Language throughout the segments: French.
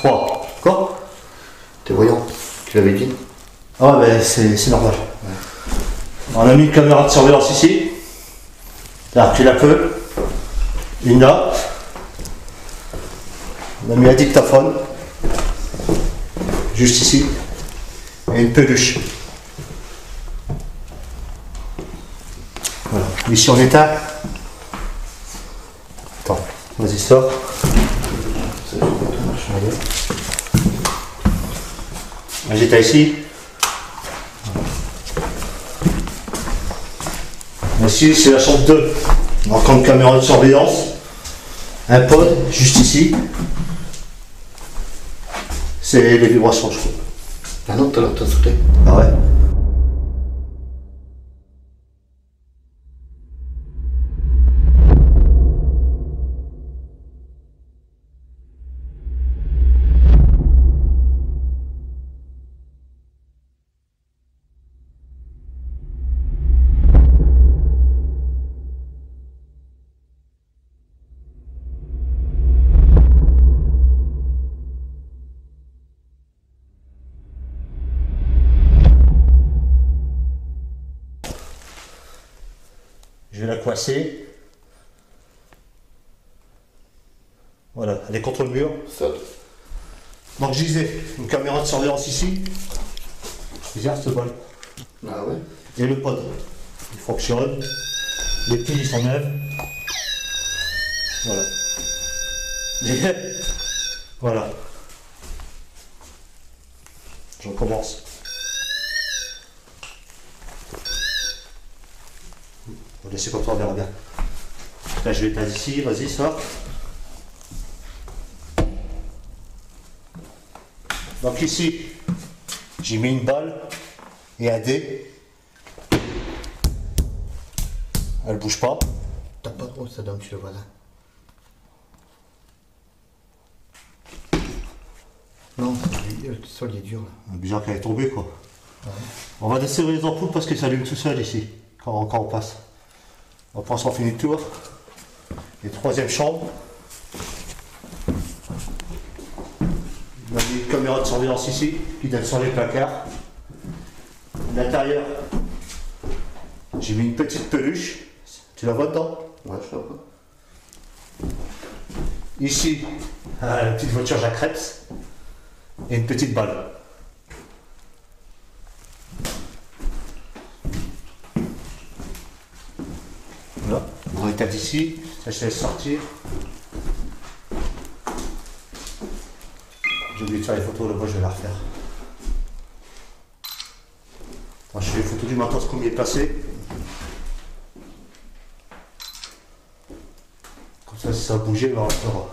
3. D'accord? T'es voyant, tu l'avais dit. Ah ben c'est normal. Ouais. On a mis une caméra de surveillance ici. Là, tu la peux. Une là. On a mis un dictaphone. Juste ici. Et une peluche. Voilà. Ici on éteint. Attends, vas-y sors. J'éteins ici. Ici c'est la chambre 2. Encore une caméra de surveillance. Un pod juste ici. C'est les vibrations je crois. Ah non, t'as sauté. Ah ouais. Je vais la coincer. Voilà, elle est contre le mur. Saute. Donc je disais, une caméra de surveillance ici. Regarde ce bol. Ah ouais. Et le pod. Il fonctionne. Les piles sont neuves. Voilà. Voilà. Je recommence. On va laisser comme ça, on verra bien. Là je vais éteindre ici, vas-y, sors. Donc ici, j'ai mis une balle et un dé. Elle bouge pas. T'as pas trop ça donne, tu le vois là. Non, le sol il est dur là. Bizarre qu'elle est tombée quoi. Ouais. On va desserrer les ampoules parce que ça allume tout seul ici, quand on passe. On prend son fini de tour. Et troisième chambre. On a mis une caméra de surveillance ici, qui donne sur les placards. À l'intérieur, j'ai mis une petite peluche. Tu la vois dedans? Ouais, je sais pas. Ici, une petite voiture Jacques Reps. Et une petite balle. Voilà. On éteint ici, ça je laisse sortir. J'ai oublié de faire les photos là-bas, je vais la refaire. Attends, je fais les photos du matos comme il est passé. Comme ça, si ça a bougé, on restera.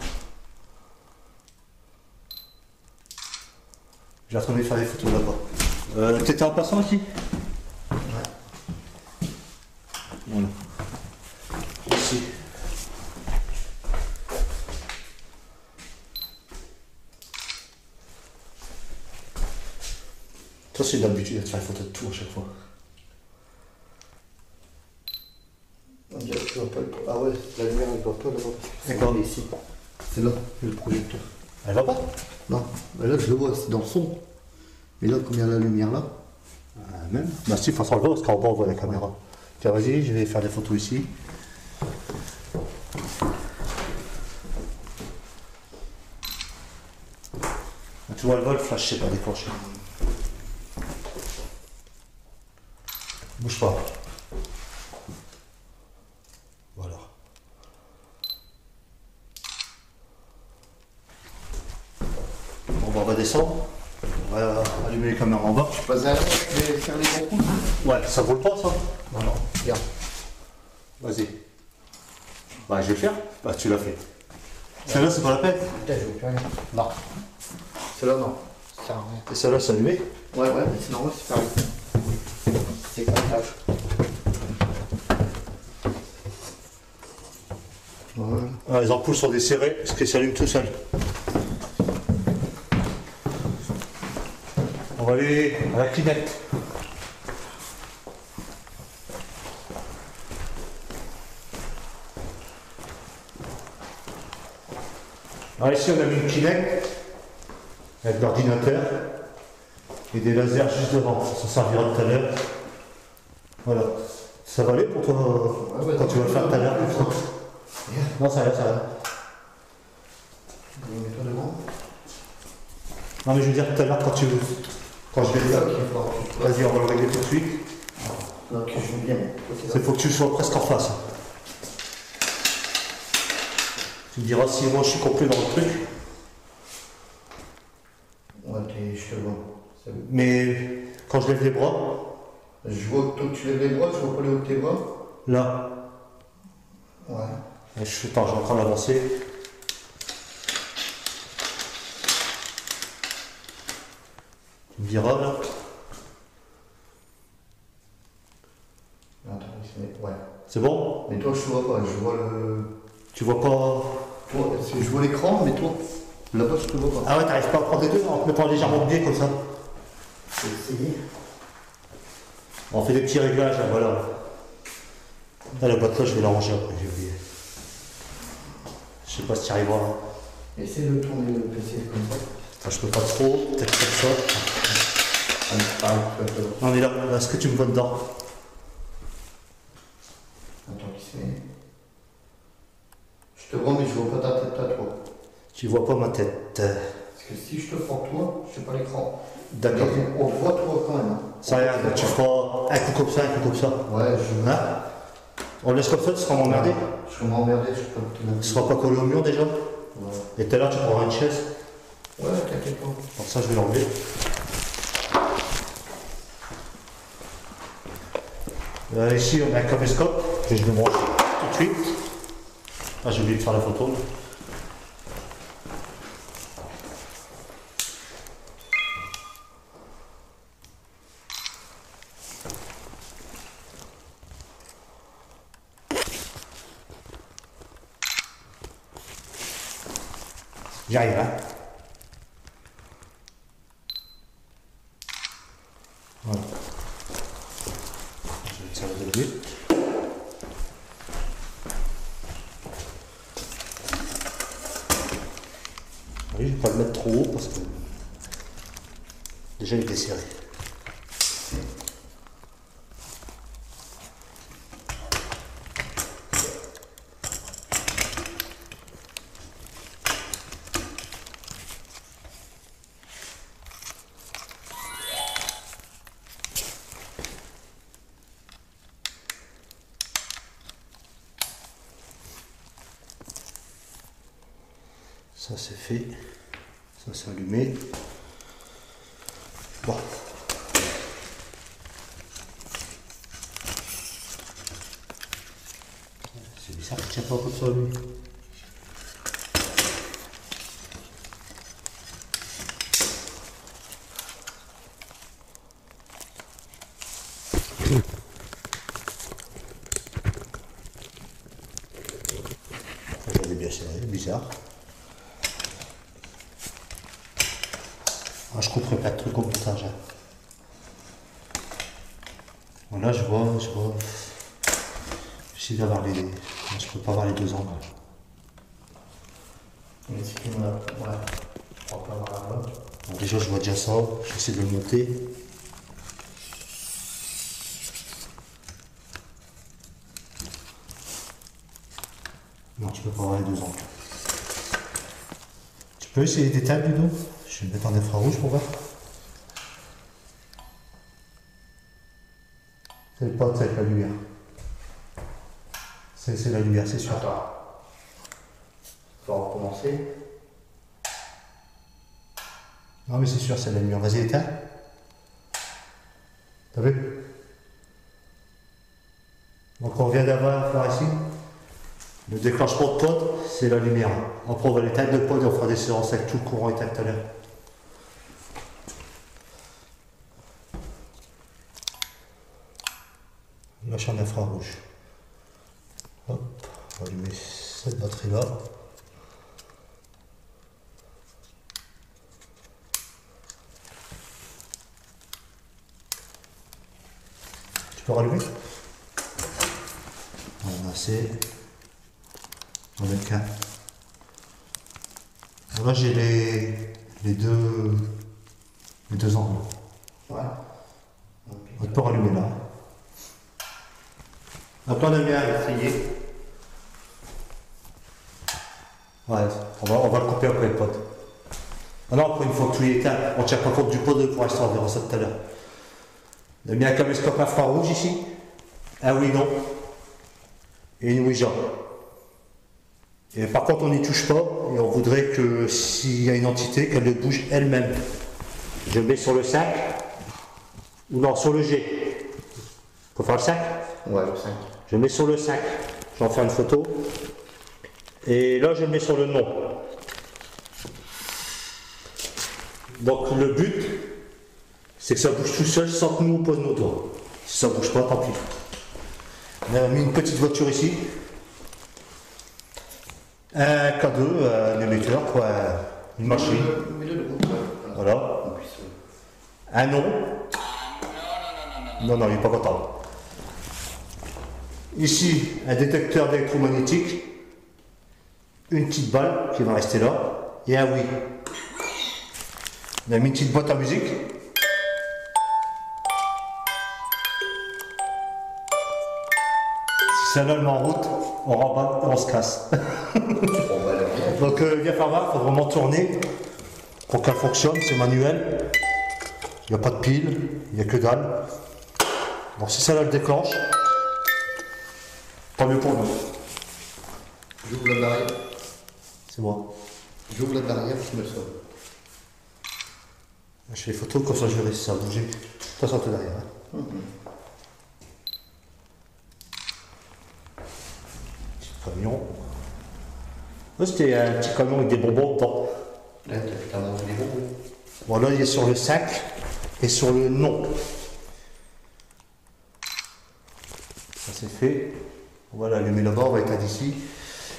J'ai attendu de faire des photos là-bas. T'étais en passant aussi? Ouais. Voilà. Ici. Ça c'est d'habitude de faire une photo de tout à chaque fois. On dirait que tu vois pas le... Ah ouais, la lumière elle voit pas là-bas. D'accord. Ici. C'est là, le projecteur. Elle va pas? Non, mais là je le vois, c'est dans le son. Mais là, comme il y a la lumière là. Même. Bah si, il faut s'enlever parce qu'en bas on voit la caméra. Tiens, vas-y, je vais faire des photos ici. Tu vois le vol, flash, je sais pas déclencher. Bouge pas. Voilà. Bon, bah, on va descendre. On va allumer les caméras en bas. Pas à l'aise, je vais faire les bons coups. Ouais, ça vaut le pas ça? Non, non, regarde. Vas-y. Bah, je vais le faire. Bah, tu l'as fait. Celle-là, c'est pas la peine. Putain, je veux plus rien. Non. Celle-là, non. Ça sert à rien. Et celle-là, c'est allumé. Ouais, ouais, mais c'est normal, c'est pareil. C'est comme ça. Voilà. Ah, les ampoules sont desserrées parce qu'elles s'allument tout seul. On va aller à la clinette. Alors ici on a mis une clinette. avec l'ordinateur et des lasers juste devant. Ça servira tout à l'heure. Voilà. Ça va aller pour toi quand tu vas le faire tout à l'heure? Non, ça va, ça va. Mets-toi devant. Non, mais je veux dire tout à l'heure quand je vais le faire. Vas-y, on va le régler tout de suite. Donc, je joue bien. Il faut que tu sois presque en face. Tu me diras si moi je suis complet dans le truc. Ouais, je te vois. C'est bon. Mais quand je lève les bras, Je vois que toi, tu lèves les bras, je vois pas les hauts de tes bras. là, Ouais. attends, je vais encore l'avancer. Tu me diras là. Attends, il se met. Ouais. C'est bon? Mais toi, je te vois pas. Je vois le. Tu vois pas. Toi, je vois l'écran, mais toi, là-bas, je te vois pas. Ah ouais, t'arrives pas à prendre les deux en te mettant légèrement de biais comme ça. Je vais essayer. On fait des petits réglages, là, voilà. Là, la boîte là, je vais la ranger après, j'ai oublié. Je sais pas si tu y arriveras. Hein. Essaye de tourner le PC comme ça. Enfin, je peux pas trop, peut-être comme ça. Non, mais là, est-ce que tu me vois dedans? Attends, qui se met. Je te vois, mais je vois pas ta tête à toi. Tu vois pas ma tête. Parce que si je te prends toi, je sais pas l'écran. D'accord. Mais on voit toi quand même. Hein. Ça rien, tu feras un coup comme ça, un coup comme ça. Ouais, je. Hein? On laisse comme ça, tu seras emmerdé. Je serais emmerdé, je peux te Tu seras pas collé au mur déjà. Ouais. Et tout à l'heure, tu prendras une chaise. Ouais, t'inquiète pas. Pour ça, je vais l'enlever. Ici, on a un caméscope que je vais brancher tout de suite. Ah, j'ai oublié de faire la photo. J'arrive, hein. Voilà. Je vais tirer 2 minutes. Oui, je ne vais pas le mettre trop haut parce que déjà il est serré. Ça c'est fait, ça c'est allumé. Bon. C'est bizarre qu'il ne tient pas comme ça lui. J'en ai bien serré, bizarre. Ah, je couperai pas de trucs au montage. Hein. Voilà, je vois. J'essaie d'avoir les. Je peux pas avoir les deux angles. Mais si tu me la. Ouais. On va pas avoir la bonne. Bon, déjà, je vois déjà ça. J'essaie de le monter. Non, tu peux pas avoir les deux angles. Tu peux essayer d'éteindre du dos? Je vais me mettre en infrarouge pour voir. C'est le pote avec la lumière. C'est la lumière, c'est sûr. Attends. On va recommencer. Non mais c'est sûr, c'est la lumière. Vas-y, éteins. T'as vu? Donc on vient d'avoir par ici. Le déclenchement de pod, c'est la lumière. Après on va l'éteindre de pod et on fera des séances avec tout le courant éteint tout à l'heure. Là je suis en infrarouge. Hop, on va allumer cette batterie là. Tu peux rallumer? Voilà, c'est. On est qu'un. Là j'ai les les deux angles. Ouais. On peut rallumer là. Donc là, on a bien essayé. Ouais, on va le couper après le pod. Ah non, après, une fois que tout est éteint, on ne tient pas compte du pod pour l'instant, on verra ça tout à l'heure. On a mis un caméscope infrarouge ici, un oui non, et une Ouija. Et par contre, on n'y touche pas, et on voudrait que s'il y a une entité, qu'elle le bouge elle-même. Je le mets sur le 5, ou non, sur le G. Faut faire le 5 ? Ouais, le 5. Je le mets sur le 5, je vais en faire une photo. Et là, je le mets sur le non. Donc le but, c'est que ça bouge tout seul sans que nous on pose nos doigts. Si ça ne bouge pas, tant pis. On a mis une petite voiture ici. Un K2, un émetteur, quoi, une machine. Voilà. Un non. Non, il n'est pas content. Ici, un détecteur d'électromagnétique. Une petite balle qui va rester là. Et un oui. On a mis une petite boîte à musique. Si celle-là elle met en route, on remballe et on se casse. Donc viens faire voir, il faut vraiment tourner pour qu'elle fonctionne, c'est manuel. Il n'y a pas de pile, il n'y a que dalle. Donc si celle-là le déclenche, tant mieux pour nous. J'ouvre la barrière. C'est moi. J'ouvre la barrière, je me sauve. Je fais les photos, comme ça je verrai si ça a bougé. Toi, ça te derrière. Hein. Petit camion. Là, c'était un petit camion avec des bonbons dedans. Là, t'as mangé des bonbons. Bon, là, il est sur le 5 et sur le non. Ça c'est fait. On va l'allumer là-bas, on va éteindre ici.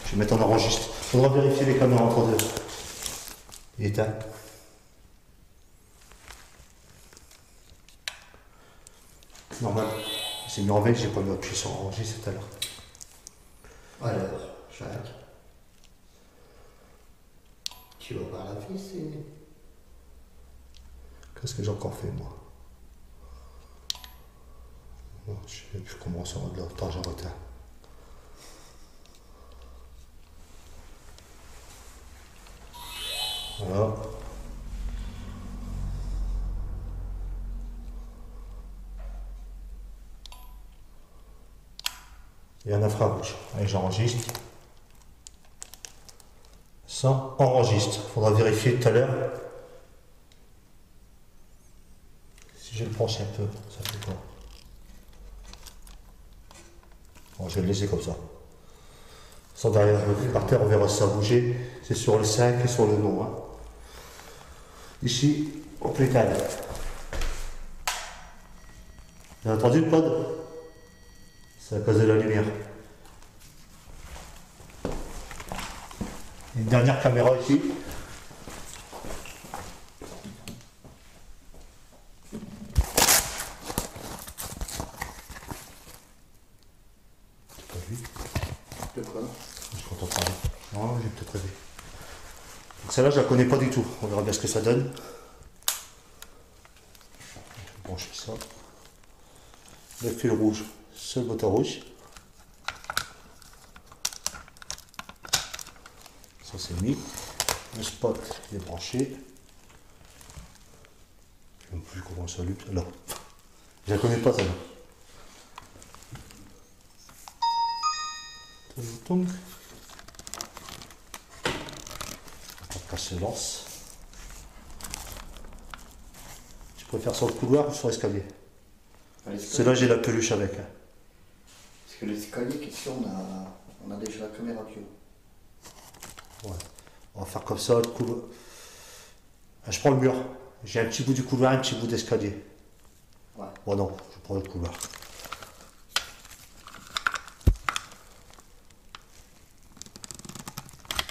Je vais mettre en enregistre. Il faudra vérifier les caméras entre deux. Il est éteint. Normal. C'est mis en veille, j'ai pas mis appuyé sur enregistrer tout à l'heure. Alors, Jacques. Tu vas voir la fille, c'est... Qu'est-ce que j'ai encore fait, moi? Non, je ne sais plus comment ça va de l'autre temps, j'ai retard. Voilà. Et un infrarouge. Allez, j'enregistre. Ça enregistre. Il faudra vérifier tout à l'heure. Si je le penche un peu, ça fait quoi? Bon, je vais le laisser comme ça. Sans derrière par terre, on verra si ça a bougé. C'est sur le 5 et sur le non. Hein. Ici, on peut éteindre. Vous avez entendu le pod? C'est à cause de la lumière. Une dernière caméra ici. T'as pas vu? De quoi? Je t'entends parler. Non, j'ai peut-être rêvé. Donc celle-là, je la connais pas du tout. On verra bien ce que ça donne. Je vais brancher ça. Le fil rouge sur le bouton rouge. Ça c'est mis. Le spot il est branché. Je ne sais même plus comment ça s'allume. Là. Je la connais pas celle-là. Donc. On se lance. Tu préfères sur le couloir ou sur l'escalier? C'est là j'ai la peluche avec. Hein. Parce que l'escalier, question, on a déjà la caméra bio. Ouais. On va faire comme ça, le couloir. Ah, je prends le mur. J'ai un petit bout du couloir, un petit bout d'escalier. Ouais. Bon non, je prends le couloir.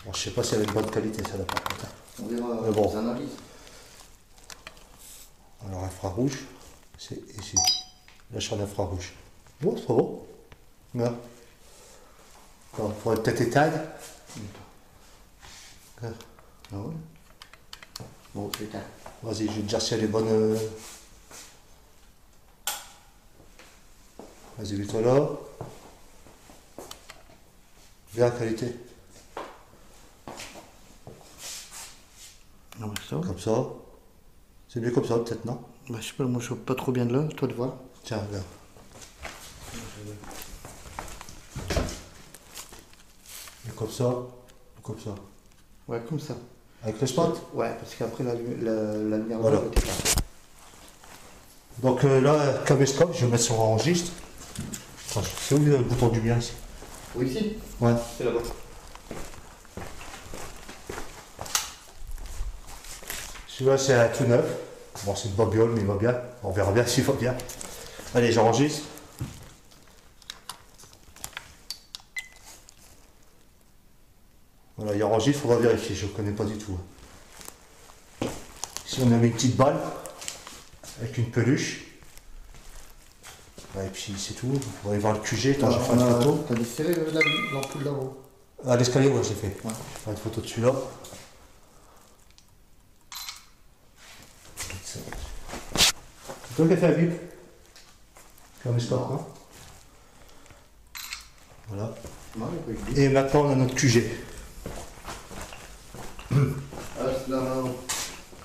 Bon, je sais pas si elle a une bonne qualité, ça là par contre. On verra Mais bon. les analyses. Alors infrarouge, c'est ici. Là je suis en infrarouge. Bon, c'est pas bon. Là. Alors, il faudrait peut-être éteindre. Ah ouais. Bon, putain. Vas-y, je vais te dire si elle est bonne. Vas-y, mets-toi là. Bien la qualité. Non, mais ça. Comme ça. C'est mieux comme ça, peut-être, non? Bah, je sais pas, moi je vois pas trop bien de là, toi de voir. Tiens, regarde. Et comme ça, ou comme ça. Ouais, comme ça. Avec le spot? Ouais, parce qu'après la lumière Voilà. était pas. Donc là, caméscope, je vais mettre sur enregistre. Attends, c'est où le bouton du bien ici? Oui, ici. Ouais. C'est là-bas. Celui-là, c'est un tout neuf. Bon, c'est une bobiole, mais il va bien. On verra bien s'il va bien. Allez, j'enregistre. Voilà, il enregistre, il faudra vérifier. Je ne connais pas du tout. Ici, on a mis une petite balle avec une peluche. Ouais, et puis, c'est tout. On va aller voir le QG. Attends, je vais faire une photo. T'as desserré l'ampoule là-haut. À l'escalier, ouais, j'ai fait. Ouais. Je vais faire une photo de celui-là. C'est toi qui as fait la bip? Caméscope, non? Voilà. Non, il n'y a pas eu de Et maintenant, on a notre QG. Ah, c'est là, là.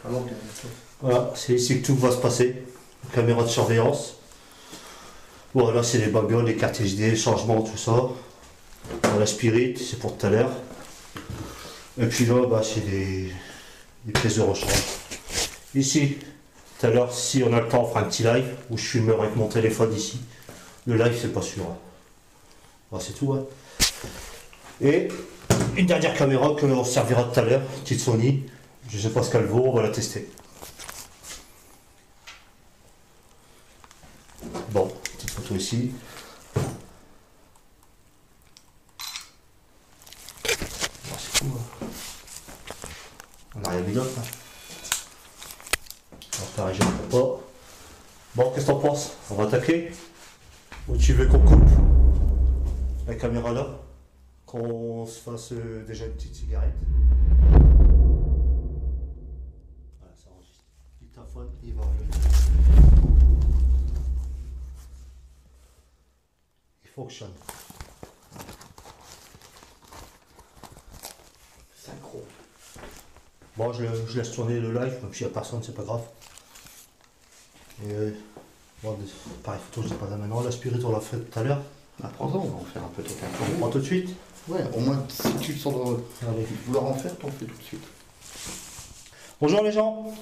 Ah non, Voilà, c'est ici que tout va se passer. Caméra de surveillance. Voilà, c'est les babioles, les cartes SD, les changements, tout ça. La spirit, c'est pour tout à l'heure. Et puis là, bah, c'est des pièces de rechange. Ici, tout à l'heure, si on a le temps, on fera un petit live où je filmerai avec mon téléphone ici. Le live, c'est pas sûr. Bah, c'est tout. Hein. Et une dernière caméra que l'on servira tout à l'heure, petite Sony. Je sais pas ce qu'elle vaut, on va la tester. Bon, petite photo ici. Bon, c'est tout. Hein. On n'a rien mis d'autre. Hein. Alors, pareil, je ne peux pas. Bon, qu'est-ce que t'en penses? On va attaquer? Ou tu veux qu'on coupe la caméra là? Qu'on se fasse déjà une petite cigarette? Voilà, ça enregistre. Dictaphone, il va enlever. Il fonctionne. synchro. Bon, je laisse tourner le live, même s'il n'y a personne, c'est pas grave. Et bon, pareil, photo, je sais pas là maintenant. La spirit, on l'a fait tout à l'heure. Prends-en, on va en faire un peut-être un On peu. prend tout de suite. Ouais, au moins si tu te sens Allez. vouloir en faire, t'en fais tout de suite. Bonjour les gens.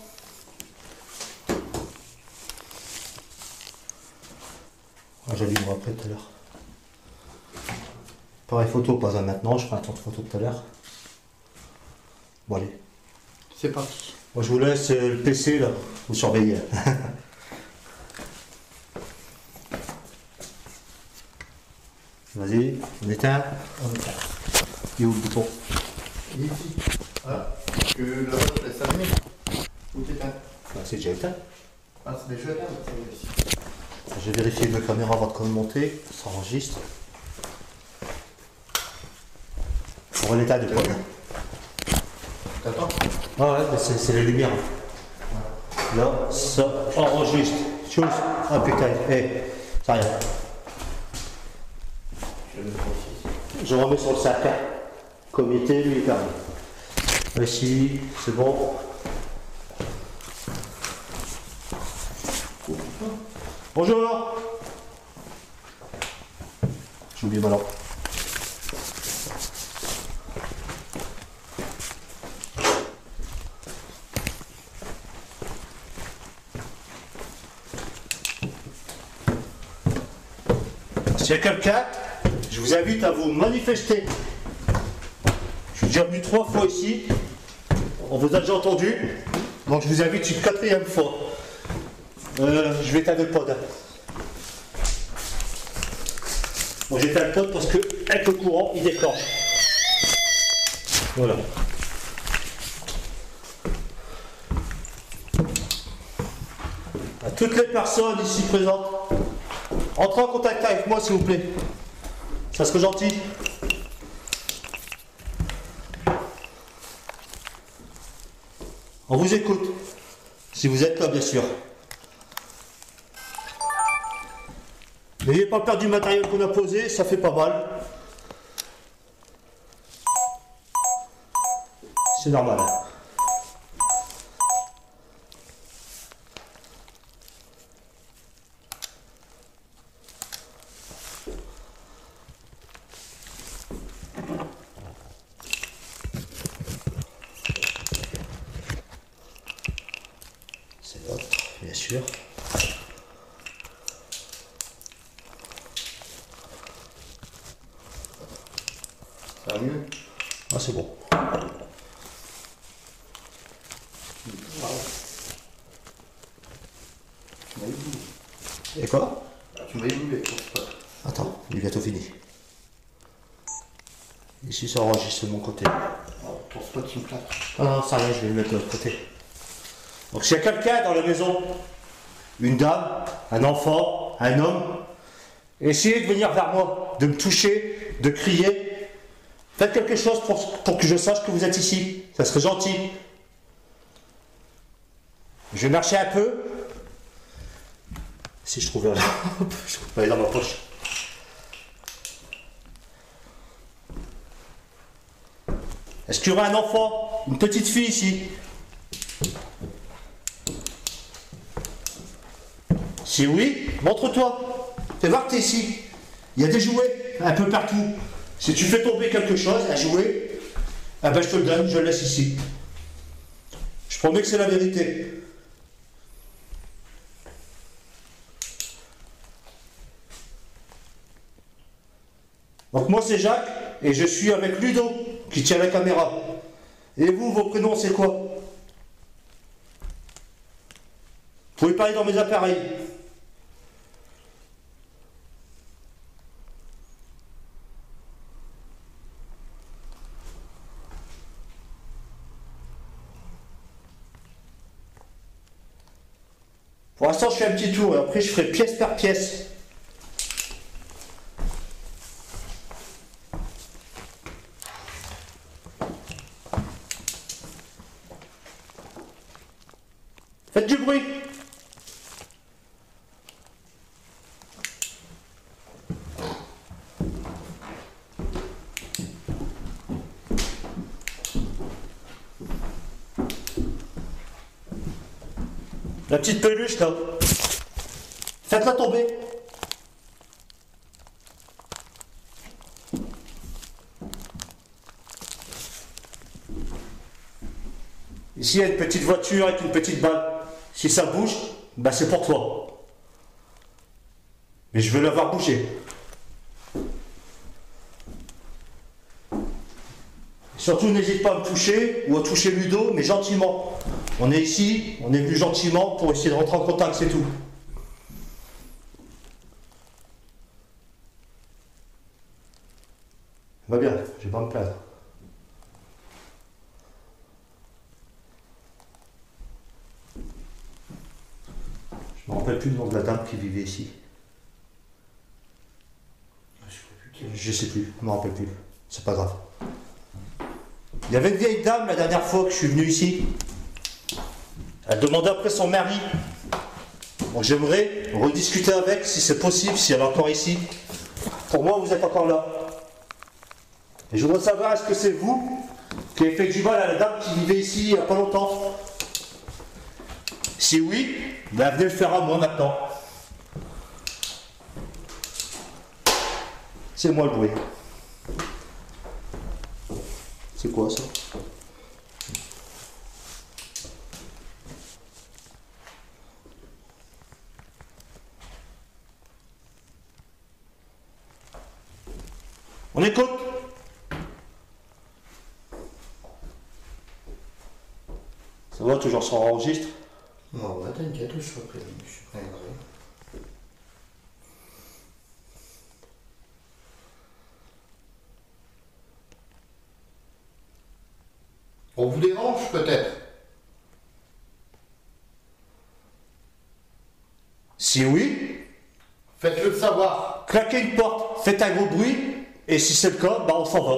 Ah, j'allais vous après tout à l'heure. Pareil, photo, pas à maintenant, je ferai un tour de photo tout à l'heure. Bon, allez. C'est parti. Moi, je vous laisse le PC là, vous surveillez. Vas-y, on éteint. On éteint. Et où le bouton? Ici. Voilà. Que là, tu laisses allumer. Ou t'éteins. Ah, c'est déjà éteint. Ah, c'est déjà éteint, c'est ici. J'ai vérifié la caméra avant de commenter, ça enregistre. On va l'éteindre de quoi? T'attends. Ah ouais, mais c'est la lumière. Là, ça enregistre. Chose. Ah putain, ça rien. Je remets sur le sac. Comité, lui, permis. Ici, c'est bon. Bonjour. J'ai oublié ma lampe. S'il y a quelqu'un, je vous invite à vous manifester. Je suis déjà venu 3 fois ici. On vous a déjà entendu. Donc je vous invite une 4e fois. Je vais éteindre le pod. Bon, j'éteins le pod parce que avec le courant, il déclenche. Voilà. À toutes les personnes ici présentes, entrez en contact avec moi s'il vous plaît. Ça serait gentil. On vous écoute. Si vous êtes là, bien sûr. N'ayez pas peur du matériel qu'on a posé, ça fait pas mal. C'est normal. C'est l'autre, bien sûr. Ça va mieux? Ah, c'est bon. Et quoi? Tu m'as ébloui. Attends, il est bientôt fini. Ici, ça enregistre de mon côté. Ton spot, tu me claques. Ah non, ça rien, je vais le mettre de l'autre côté. Donc s'il y a quelqu'un dans la maison, une dame, un enfant, un homme, essayez de venir vers moi, de me toucher, de crier. Faites quelque chose pour que je sache que vous êtes ici. Ça serait gentil. Je vais marcher un peu. Si je trouve la lampe, je trouve pas dans ma poche. Est-ce qu'il y aurait un enfant, une petite fille ici? Si oui, montre-toi. Fais voir que t'es ici. Il y a des jouets un peu partout. Si tu fais tomber quelque chose, un jouet, ah ben je te le donne, je le laisse ici. Je promets que c'est la vérité. Donc moi c'est Jacques et je suis avec Ludo qui tient la caméra. Et vous, vos prénoms c'est quoi? Vous pouvez parler dans mes appareils. Pour l'instant je fais un petit tour et après je ferai pièce par pièce. Faites du bruit. La petite peluche là. Faites-la tomber. Ici il y a une petite voiture avec une petite balle. Si ça bouge, bah c'est pour toi. Mais je veux la voir bouger. Surtout n'hésite pas à me toucher ou à toucher Ludo, mais gentiment. On est ici, on est venu gentiment pour essayer de rentrer en contact, c'est tout. Va bien, je vais pas me plaindre. Je me rappelle plus le nom de la dame qui vivait ici. Je sais plus, je me rappelle plus. C'est pas grave. Il y avait une vieille dame la dernière fois que je suis venu ici. Elle demandait après son mari. Donc j'aimerais rediscuter avec, si c'est possible, si elle est encore ici. Pour moi, vous êtes encore là. Et je voudrais savoir, est-ce que c'est vous qui avez fait du mal à la dame qui vivait ici il n'y a pas longtemps? Si oui, ben venez le faire à moi maintenant. C'est moi le bruit. C'est quoi ça? On écoute. Ça va, toujours sur enregistre? Non, ouais, t'inquiète, je suis prêt. Je suis prêt. On vous dérange peut-être? Si oui, faites-le savoir. Claquez une porte, faites un gros bruit, et si c'est le cas, bah on s'en va.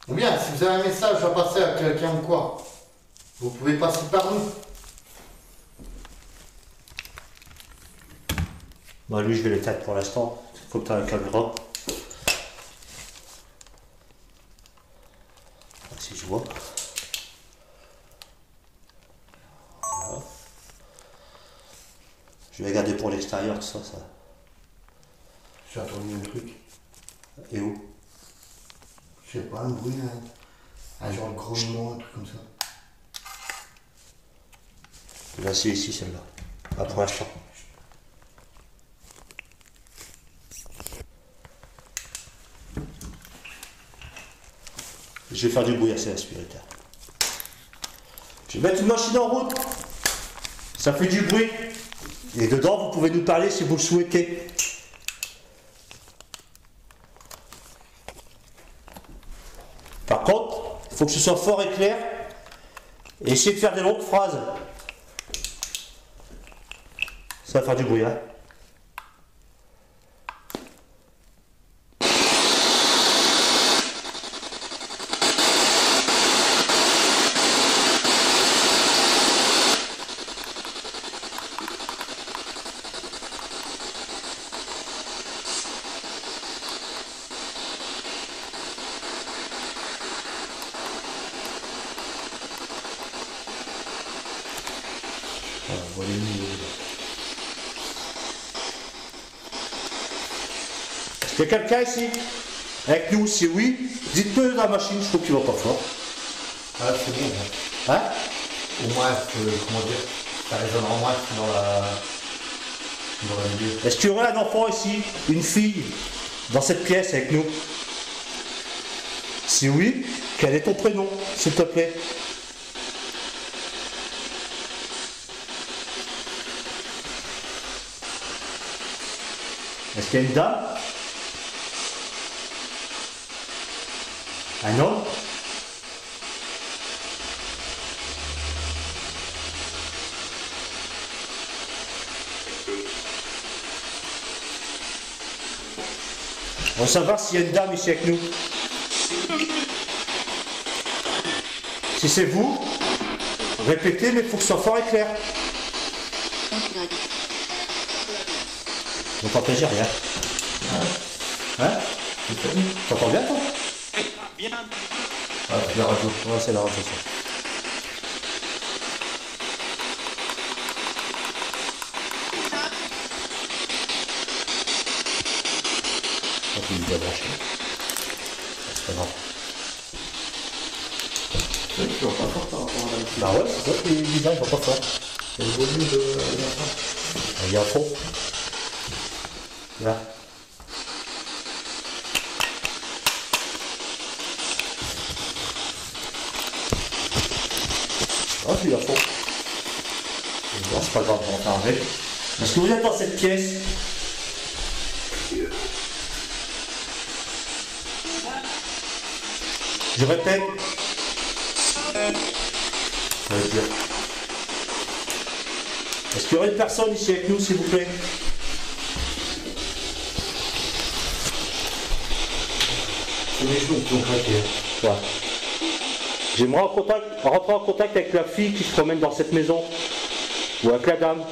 Ou bien, si vous avez un message à passer à quelqu'un ou quoi, vous pouvez passer par nous. Bah lui je vais l'éteindre pour l'instant. Il faut que tu aies la caméra. Si je vois. Voilà. Je vais regarder pour l'extérieur, tout ça, ça. J'ai entendu un truc. Et où? Je sais pas, un bruit, un genre de grognement, un truc comme ça. Là c'est ici celle-là. Pas pour l'instant. Je vais faire du bruit assez aspirateur. Je vais mettre une machine en route. Ça fait du bruit. Et dedans, vous pouvez nous parler si vous le souhaitez. Par contre, il faut que ce soit fort et clair. Et essayez de faire des longues phrases. Ça va faire du bruit, hein. Il y a quelqu'un ici avec nous? Si oui, dites-le dans la machine, je trouve qu'il va pas fort. Ah, c'est bon. Hein? Au moins, comment dire, ça résonne en moins dans la milieu. Est-ce qu'il y aurait un enfant ici, une fille, dans cette pièce avec nous? Si oui, quel est ton prénom, s'il te plaît? Est-ce qu'il y a une dame? Un homme? On va savoir s'il y a une dame ici avec nous. Si c'est vous, répétez, mais il faut que ce soit fort et clair. On t'entend rien. Hein? T'entends bien, toi? Ah, c'est la radio. Ouais, c'est la radio, ça. Il est bien branché. C'est pas grave. C'est vrai que tu vas pas fort par rapport à la... Bah ouais, c'est ça qui est bizarre, il va pas fort. C'est le volume de la... Il y a un fond. Là. Ah, il y a fond. Bon, c'est pas grave, on va faire avec. Est-ce que vous êtes dans cette pièce? Je répète. Ça veut dire. Est-ce qu'il y aurait une personne ici avec nous, s'il vous plaît? C'est les genoux qui ont craqué. Ouais. J'aimerais rentrer en contact avec la fille qui se promène dans cette maison. Ou avec la dame.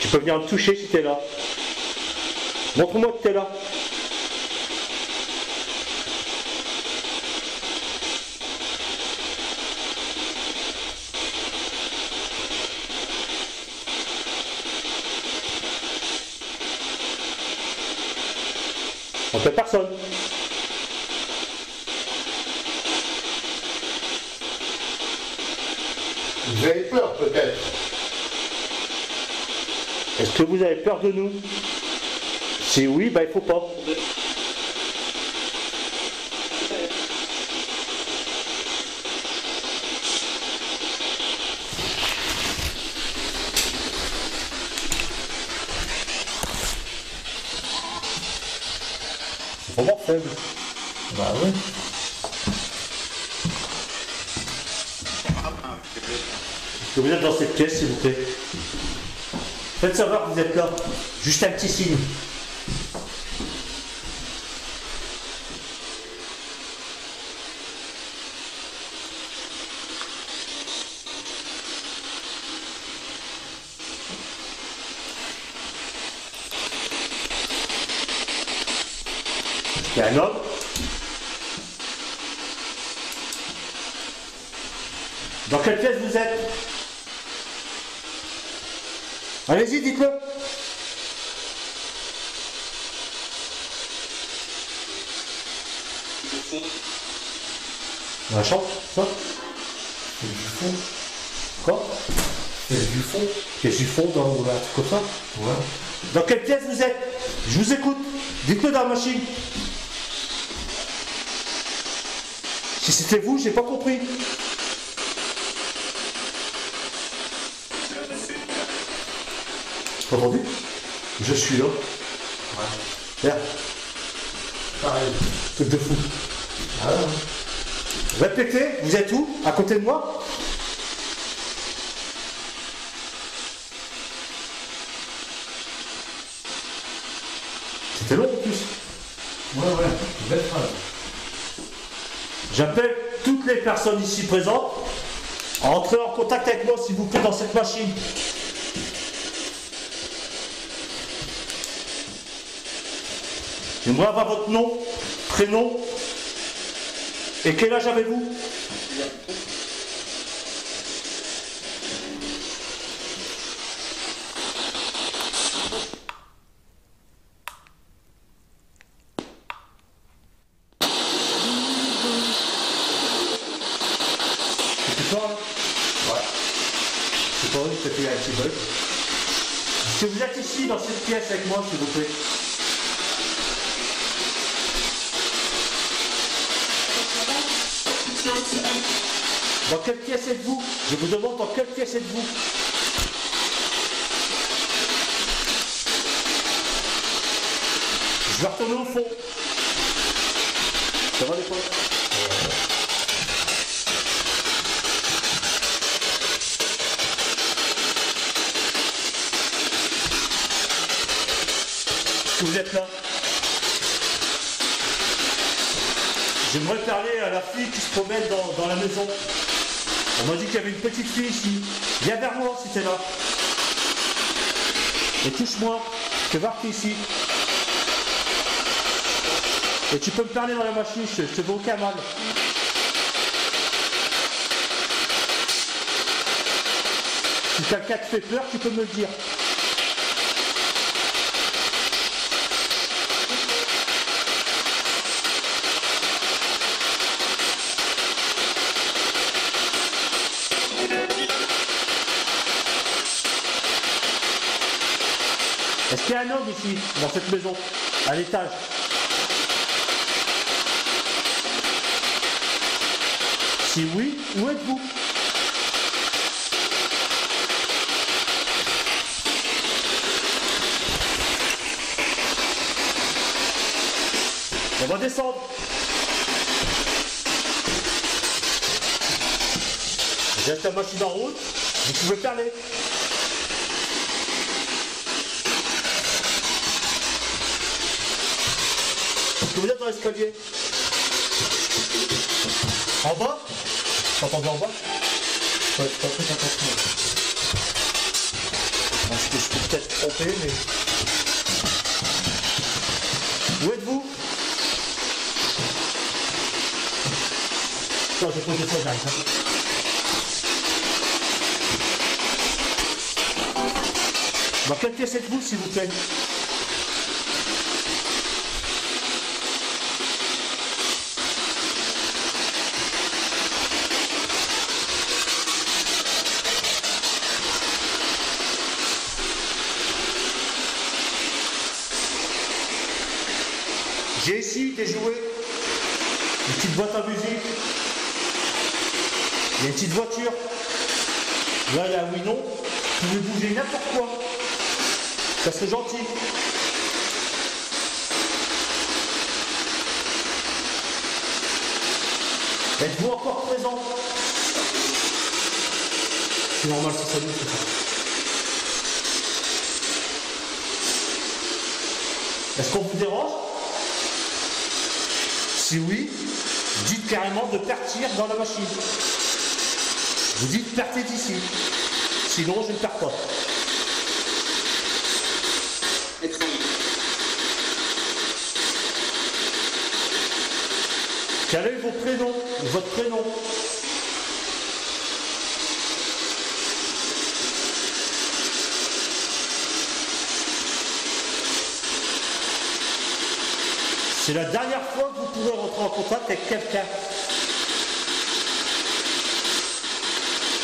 Tu peux venir me toucher si t'es là. Montre-moi que t'es là. On fait personne. Vous avez peur peut-être? Est-ce que vous avez peur de nous? Si oui, bah il faut pas. C'est vraiment faible. Bah oui. Est-ce que vous êtes dans cette pièce, s'il vous plaît? Faites savoir que vous êtes là. Juste un petit signe. Il y a un homme. Dans quelle pièce vous êtes? Allez-y, dites-le. Dans la chambre, ça? C'est du fond. Quoi? C'est du fond. Pièce du fond dans un truc comme ça? Ouais. Dans quelle pièce vous êtes? Je vous écoute. Dites-le dans la machine. Si c'était vous, j'ai pas compris. T'as entendu? Je suis là. Ouais. Regarde, Pareil. truc de fou. Ah ouais. Répétez, vous êtes où? À côté de moi? C'était long en plus. Ouais. Belle phrase. J'appelle toutes les personnes ici présentes à entrer en contact avec moi, s'il vous plaît, dans cette machine. J'aimerais avoir votre nom, prénom et quel âge avez-vous? C'est toi, hein? Ouais. C'est pas vrai que tu as fait un petit bug. Est-ce que vous êtes ici, dans cette pièce avec moi, s'il vous plaît? Dans quelle pièce êtes-vous? Je vous demande dans quelle pièce êtes-vous? Je vais retourner au fond. Ça va les potes? Est-ce que vous êtes là? J'aimerais parler à la fille qui se promène dans la maison. On m'a dit qu'il y avait une petite fille ici. Viens vers moi si t'es là. Et touche-moi. Je te voir qui est ici. Et tu peux me parler dans la machine, je te veux aucun mal. Si quelqu'un te fait peur, tu peux me le dire. Est-ce qu'il y a un homme ici, dans cette maison, à l'étage? Si oui, où êtes-vous? On va descendre. J'ai la machine en route, vous pouvez parler. Est-ce que vous êtes dans l'escalier? En bas? T'entends en bas? Ouais, c'est pas très important. Je peux peut-être tromper, mais... Où êtes-vous? Attends, je vais poser ça, j'arrive. Dans quelle pièce êtes-vous, s'il vous plaît? J'ai ici des jouets, une petite boîte à musique, il y a une petite voiture. Là, il y a un oui, non. Vous pouvez bouger n'importe quoi. Ça serait gentil. Êtes-vous encore présent? C'est normal, c'est ça, c'est ça. Est-ce qu'on vous dérange? Si oui, dites carrément de partir dans la machine. Vous dites partez d'ici. Sinon, je ne pars pas. Quel est vos prénoms, votre prénom? C'est la dernière fois que vous pourrez rentrer en contact avec quelqu'un.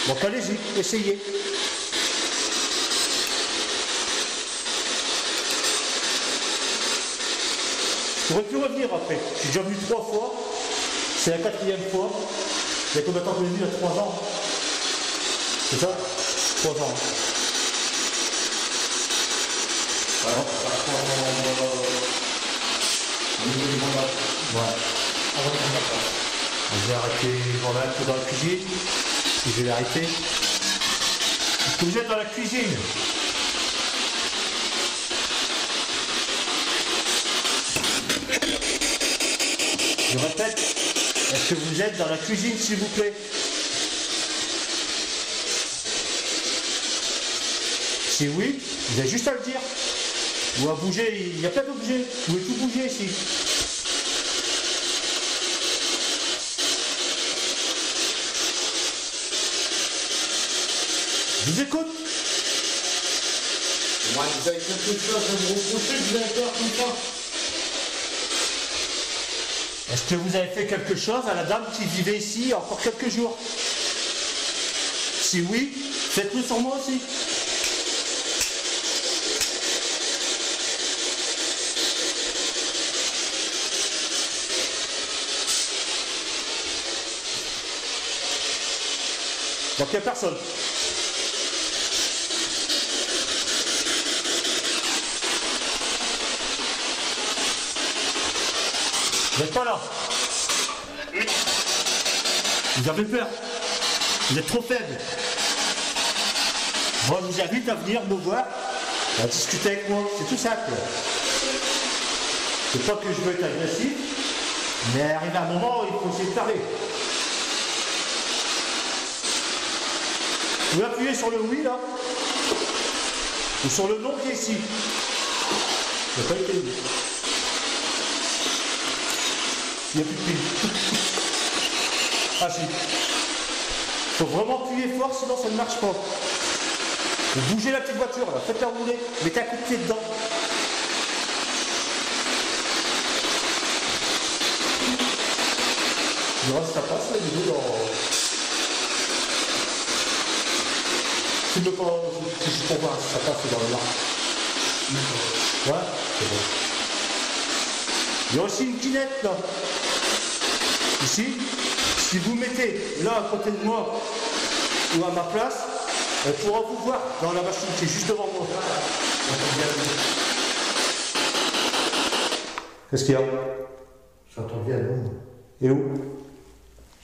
Donc allez-y, essayez. J'aurais pu revenir après. J'ai déjà venu 3 fois. C'est la 4e fois. Il y a combien de temps que je l'ai vu? Il y a 3 ans. C'est ça? 3 ans. Alors, au niveau du mandat. Ouais. Avant de prendre la place. Je vais arrêter voilà, un peu dans la cuisine. Je vais l'arrêter. Est-ce que vous êtes dans la cuisine? Je répète, est-ce que vous êtes dans la cuisine, s'il vous plaît? Si oui, vous avez juste à le dire. Ou à bouger, il n'y a pas de bouger. Vous pouvez tout bouger ici. Je vous écoute. Moi, vous avez quelque chose à me reprocher, vous allez faire comme ça. Est-ce que vous avez fait quelque chose à la dame qui vivait ici il y a encore quelques jours? Si oui, faites-le sur moi aussi. Donc il n'y a personne. Vous n'êtes pas là. Vous avez peur. Vous êtes trop faible. Moi, je vous invite à venir me voir, à discuter avec moi. C'est tout simple. C'est pas que je veux être agressif, mais arrivé à un moment, il faut essayer de parler. Vous appuyez sur le oui, là, ou sur le non qui est ici. Il n'a pas été oui. Il n'y a plus de pile. Ah si. Il faut vraiment appuyer fort, sinon ça ne marche pas. Vous bougez la petite voiture, là, faites-la rouler, mettez un coup de pied dedans. Le reste, ça passe, là, il est dans... C'est juste pour voir si ça passe dans le noir. Ouais, c'est bon. Il y a aussi une quinette, là. Ici, si vous mettez là à côté de moi ou à ma place, elle pourra vous voir dans la machine qui est juste devant moi. Qu'est-ce qu'il y a? J'ai entendu un nom. Et où?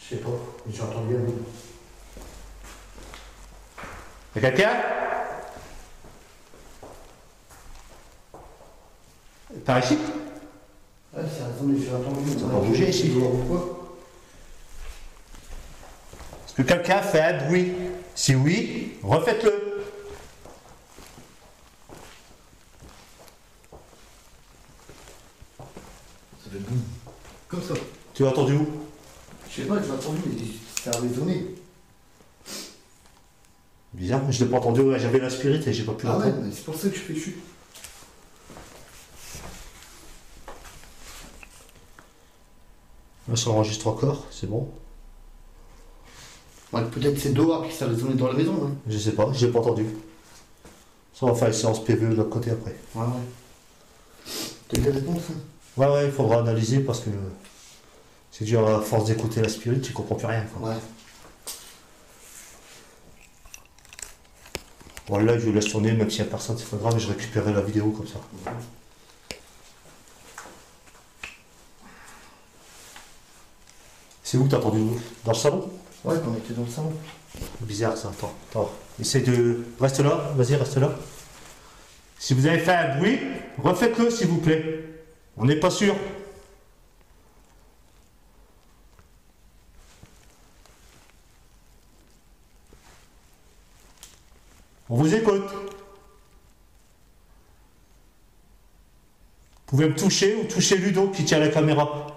Je sais pas, mais j'ai entendu un nom. Y'a quelqu'un? Par ici? Ouais, c'est raison, j'ai entendu. Ça va bouger ici. Pourquoi? Est-ce que quelqu'un fait un bruit? Si oui, refaites-le. Ça fait boum. Comme ça. Tu l'as entendu où? Je sais pas, j'ai entendu, mais ça a résonné. Bizarre, je l'ai pas entendu, ouais, j'avais la spirit et j'ai pas pu Ah ouais, l'entendre. mais c'est pour ça que je fais chute. Là, ça enregistre encore, c'est bon. Ouais, peut-être c'est dehors puis ça a résonné dans la maison. Hein. Je sais pas, je l'ai pas entendu. Ça, on va faire une séance PVE de l'autre côté après. Ouais, ouais. T'as eu des réponses hein? Ouais, il faudra analyser parce que c'est dur à force d'écouter la spirit, tu comprends plus rien. Quoi. Ouais. Bon, là, je laisse tourner, même s'il n'y a personne, c'est pas grave, je récupérerai la vidéo comme ça. C'est où t'as entendu? Dans le salon? Ouais, quand on était dans le salon. Bizarre ça, attends. Essaye de... Reste là, vas-y, reste là. Si vous avez fait un bruit, refaites-le s'il vous plaît. On n'est pas sûr. On vous écoute. Vous pouvez me toucher ou toucher Ludo qui tient la caméra.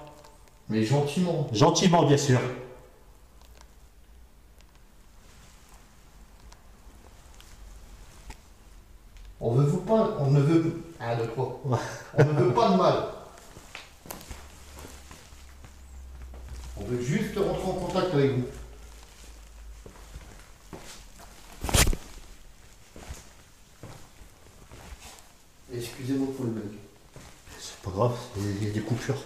Mais gentiment. Gentiment, bien sûr. On ne veut pas. On ne veut. Ah, de quoi? Ouais. On ne veut pas de mal. On veut juste rentrer en contact avec vous. Excusez-moi pour le bug. C'est pas grave, il y a des coupures.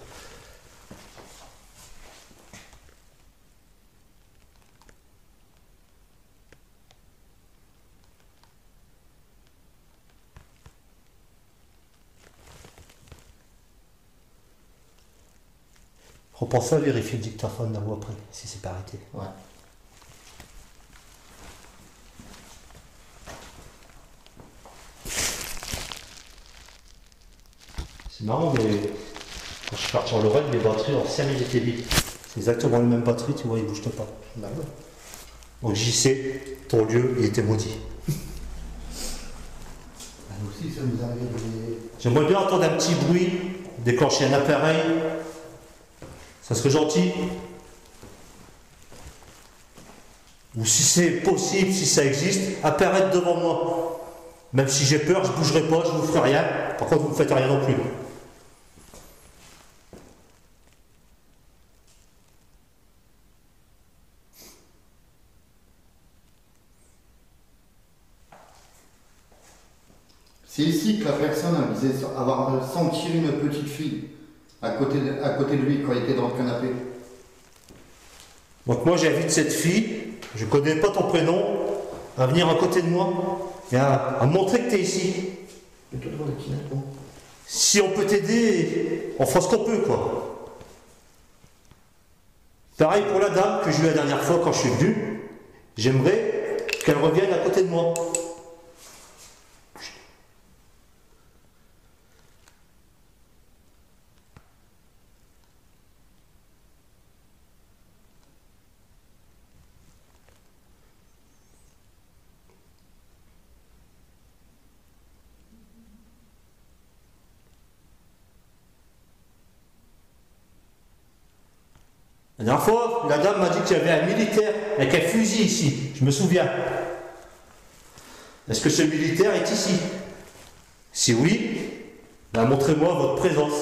Repensez à vérifier le dictaphone là-haut après, si c'est pas arrêté. Ouais. C'est marrant, mais quand je pars sur le run, les batteries anciennes elles étaient vides. C'est exactement les mêmes batteries, tu vois, ils bougent pas. Bah ouais. Donc JC, ton lieu, il était maudit. Bah, nous aussi, ça nous arrive de... J'aimerais bien entendre un petit bruit, déclencher un appareil. Ça serait gentil. Ou si c'est possible, si ça existe, apparaître devant moi. Même si j'ai peur, je ne bougerai pas, je ne vous ferai rien. Par contre, vous ne faites rien non plus. C'est ici que la personne a visé avoir senti une petite fille à côté de lui quand il était dans le canapé. Donc moi j'invite cette fille, je ne connais pas ton prénom, à venir à côté de moi et à me montrer que tu es ici. Et toi, le petit net, bon. Si on peut t'aider, on fera ce qu'on peut, quoi. Pareil pour la dame que j'ai eue la dernière fois quand je suis venu. J'aimerais qu'elle revienne à côté de moi. La dernière fois, la dame m'a dit qu'il y avait un militaire avec un fusil ici. Je me souviens. Est-ce que ce militaire est ici? Si oui, ben montrez-moi votre présence.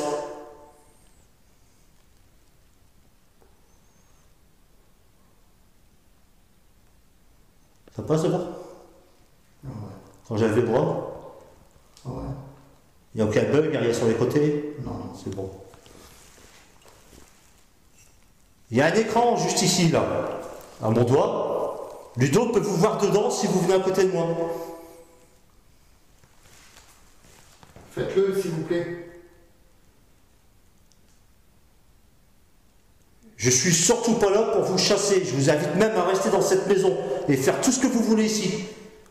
Ça passe là? Ouais. Quand j'avais le bras, Ouais. il n'y a aucun bug, il n'y a rien sur les côtés. Non, non. C'est bon. Il y a un écran juste ici, là, à mon doigt. Ludo peut vous voir dedans si vous venez à côté de moi. Faites-le, s'il vous plaît. Je suis surtout pas là pour vous chasser. Je vous invite même à rester dans cette maison et faire tout ce que vous voulez ici.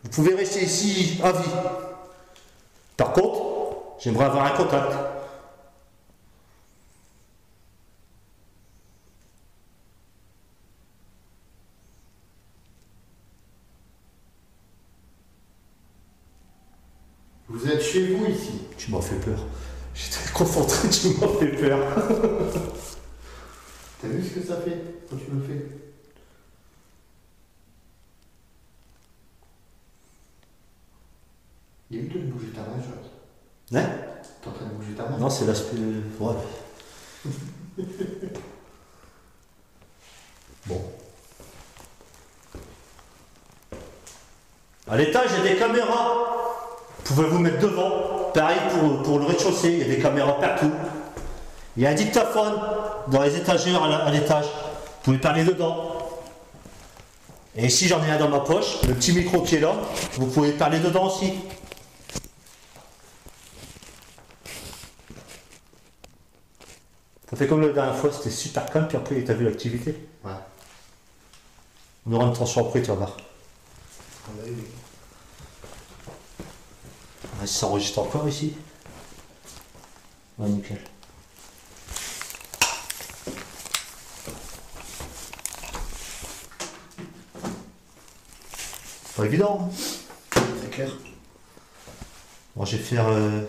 Vous pouvez rester ici à vie. Par contre, j'aimerais avoir un contact. Vous êtes chez vous ici. Tu m'as fait peur. J'étais concentré, tu m'as fait peur. T'as vu ce que ça fait quand tu le fais? Évite de bouger ta main, Joël. Hein? T'es en train de bouger ta main? Non, c'est l'aspect. Ouais. Bon. À l'étage, il y a des caméras. Vous pouvez vous mettre devant. Pareil pour le rez-de-chaussée, il y a des caméras partout. Il y a un dictaphone dans les étagères à l'étage. Vous pouvez parler dedans. Et ici, j'en ai un dans ma poche, le petit micro qui est là. Vous pouvez parler dedans aussi. Ça fait comme la dernière fois, c'était super calme, puis après, t'as vu l'activité? Ouais. On aura une tension après, tu vas voir. On l'a eu. Ça s'enregistre encore ici? Ouais, nickel. Pas évident, hein? C'est clair. Bon, je vais faire une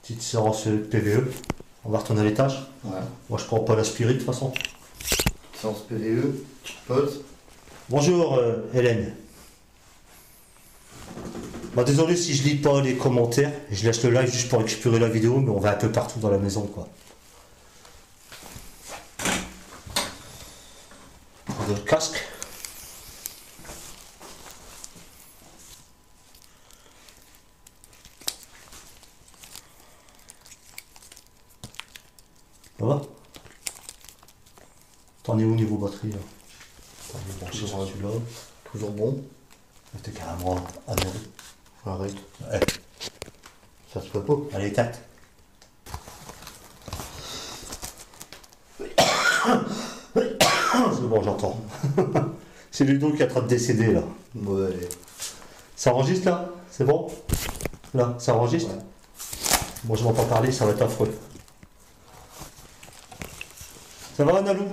petite séance PVE. On va retourner à l'étage. Ouais. Moi je prends pas l'aspirine de toute façon. Séance PVE, tu te poses. Bonjour Hélène. Bah, désolé si je lis pas les commentaires, je laisse le live juste pour récupérer la vidéo, mais on va un peu partout dans la maison quoi. Le casque. Ça va? T'en es où niveau batterie là? Bon, Toujours, celui-là. toujours bon. T'es carrément à zéro. Arrête. Ouais. Ça se peut pas. Allez, tâte. C'est bon, j'entends. C'est Ludo qui est en train de décéder là. Ouais. Ça enregistre là? C'est bon? Là, ça enregistre? Ouais. Bon, je m'entends parler, ça va être affreux. Ça va, Nalou?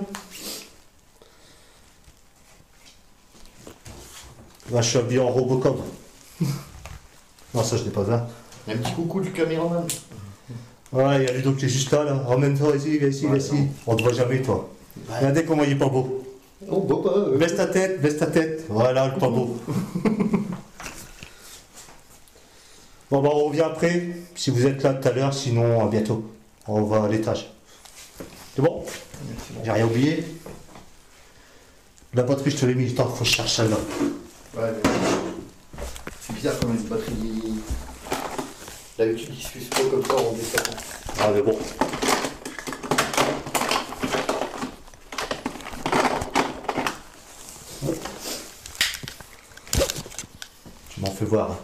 Là, je suis habillé en Robocop. Non, ça, je n'ai pas ça. Un petit coucou du caméraman. Ouais, il y a Ludo qui est juste là, là. Emmène-toi ici, viens ici, viens Ouais, ici. non. On te voit jamais, toi. Ouais. Regardez comment il est pas beau. Oh, bah, pas. Baisse ta tête, baisse ta tête. Voilà, le pas beau. Bon, bah, on revient après. Si vous êtes là tout à l'heure, sinon, à bientôt. On va à l'étage. C'est bon? J'ai rien oublié. La batterie, je te l'ai mis. Attends, faut que je cherche celle-là. Ouais, mais c'est bizarre comme une batterie. D'habitude, ils se fusent pas comme ça en descendant. Ah, mais bon. Tu m'en fais voir.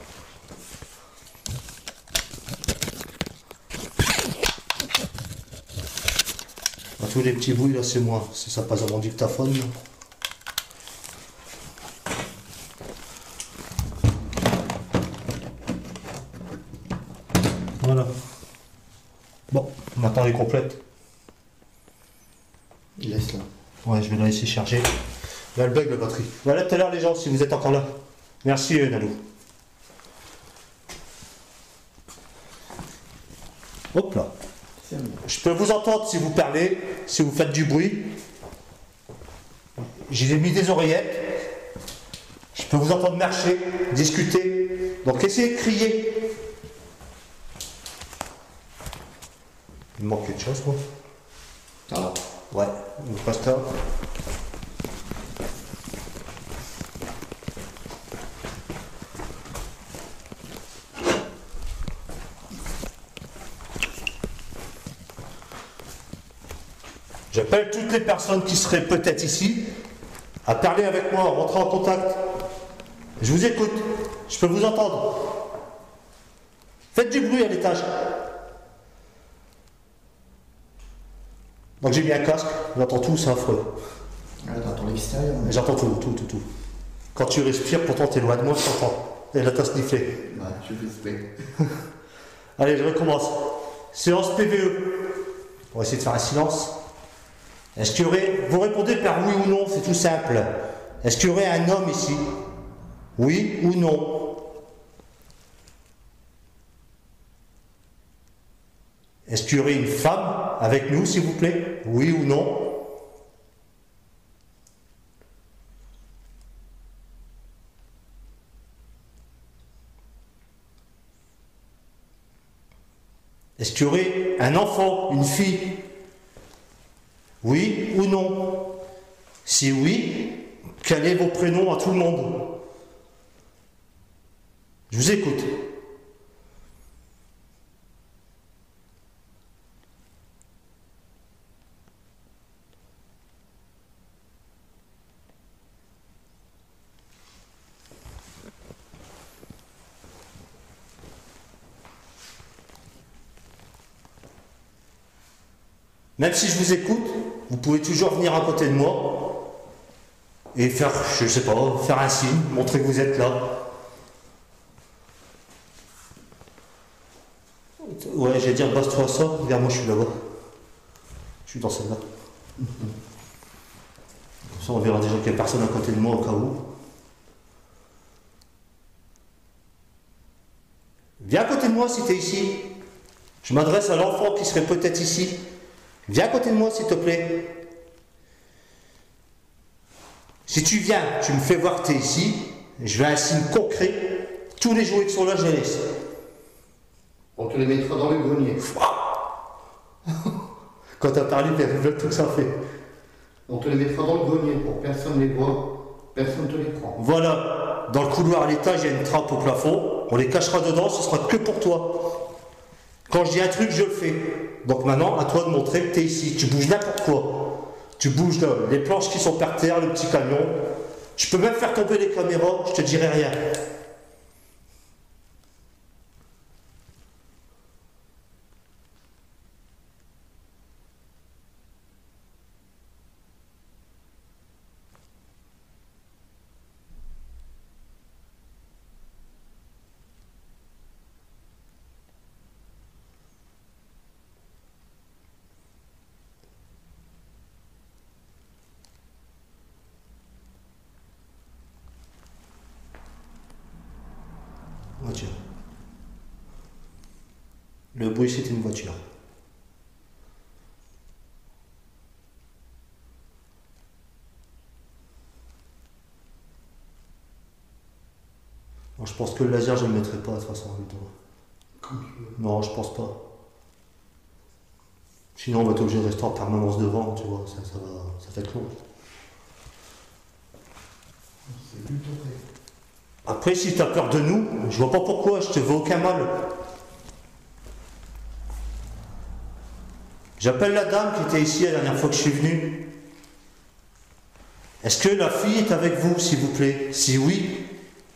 Ah, tous les petits bruits là, c'est moi. C'est ça passe dans mon dictaphone. Là. Voilà. Bon, maintenant elle est complète. Laisse là. Ouais, je vais la laisser charger. Là, le bug, la batterie. Voilà tout à l'heure, les gens, si vous êtes encore là. Merci, Nalou. Hop là. Je peux vous entendre si vous parlez, si vous faites du bruit. J'ai mis des oreillettes. Je peux vous entendre marcher, discuter. Donc essayez de crier. Il me manque quelque chose, quoi. Ah. Ouais, le pasta. J'appelle toutes les personnes qui seraient peut-être ici à parler avec moi, à rentrer en contact. Je vous écoute, je peux vous entendre. Faites du bruit à l'étage. Donc j'ai mis un casque, j'entends tout, c'est affreux. Ah, t'entends l'extérieur. Mais... J'entends tout. Quand tu respires, pourtant t'es loin de moi, je t'entends. Et là t'as snifflé. Ouais, je fais exprès. Allez, je recommence. Séance PVE. On va essayer de faire un silence. Est-ce qu'il y aurait... Vous répondez par oui ou non, c'est tout simple. Est-ce qu'il y aurait un homme ici? Oui ou non? Est-ce qu'il y aurait une femme avec nous, s'il vous plaît? Oui ou non? Est-ce qu'il y aurait un enfant, une fille? Oui ou non? Si oui, quels sont vos prénoms à tout le monde? Je vous écoute. Même si je vous écoute, vous pouvez toujours venir à côté de moi et faire, je sais pas, faire un signe, montrer que vous êtes là. Ouais, j'allais dire, passe-toi ça, regarde, moi je suis là-bas. Je suis dans celle-là. Comme ça, on verra déjà qu'il n'y a personne à côté de moi au cas où. Viens à côté de moi si tu es ici. Je m'adresse à l'enfant qui serait peut-être ici. Viens à côté de moi, s'il te plaît. Si tu viens, tu me fais voir que tu es ici, je vais un signe concret. Tous les jouets qui sont là, je les laisse. On te les mettra dans le grenier. Quand tu as parlé, tout que ça fait. On te les mettra dans le grenier pour que personne ne les voit, personne ne te les prend. Voilà, dans le couloir à l'étage, il y a une trappe au plafond. On les cachera dedans, ce sera que pour toi. Quand je dis un truc, je le fais. Donc maintenant, à toi de montrer que tu es ici. Tu bouges n'importe quoi. Tu bouges là, les planches qui sont par terre, le petit camion. Je peux même faire tomber les caméras, je te dirai rien. Voiture. Le bruit, c'est une voiture. Bon, je pense que le laser, je ne le mettrai pas de toute façon. Non, je pense pas. Sinon, on va être obligé de rester en permanence devant, tu vois, ça fait trop. C'est plutôt vrai. Après, si tu as peur de nous, je vois pas pourquoi, je te veux aucun mal. J'appelle la dame qui était ici la dernière fois que je suis venu. Est-ce que la fille est avec vous, s'il vous plaît? Si oui,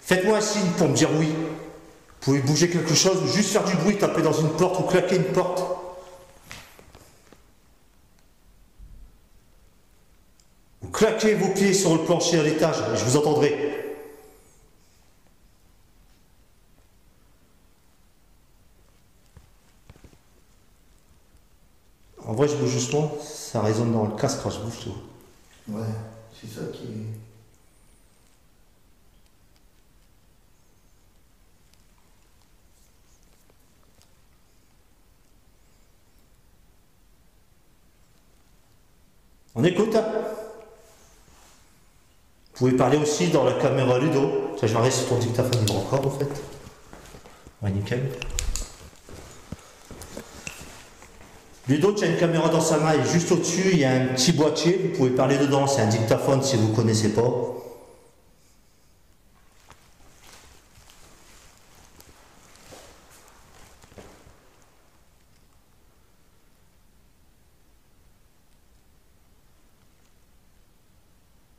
faites-moi un signe pour me dire oui. Vous pouvez bouger quelque chose, ou juste faire du bruit, taper dans une porte ou claquer une porte. Ou claquez vos pieds sur le plancher à l'étage, et je vous entendrai. En vrai, je bouge justement, ça résonne dans le casque quand je bouge tout. Ouais, c'est ça qui est... On écoute, hein? Vous pouvez parler aussi dans la caméra Ludo. Ça, je m'arrête sur ton dictaphone libre encore, en fait. Ouais, nickel. Ludo, tu as une caméra dans sa main et juste au-dessus, il y a un petit boîtier. Vous pouvez parler dedans. C'est un dictaphone si vous ne connaissez pas.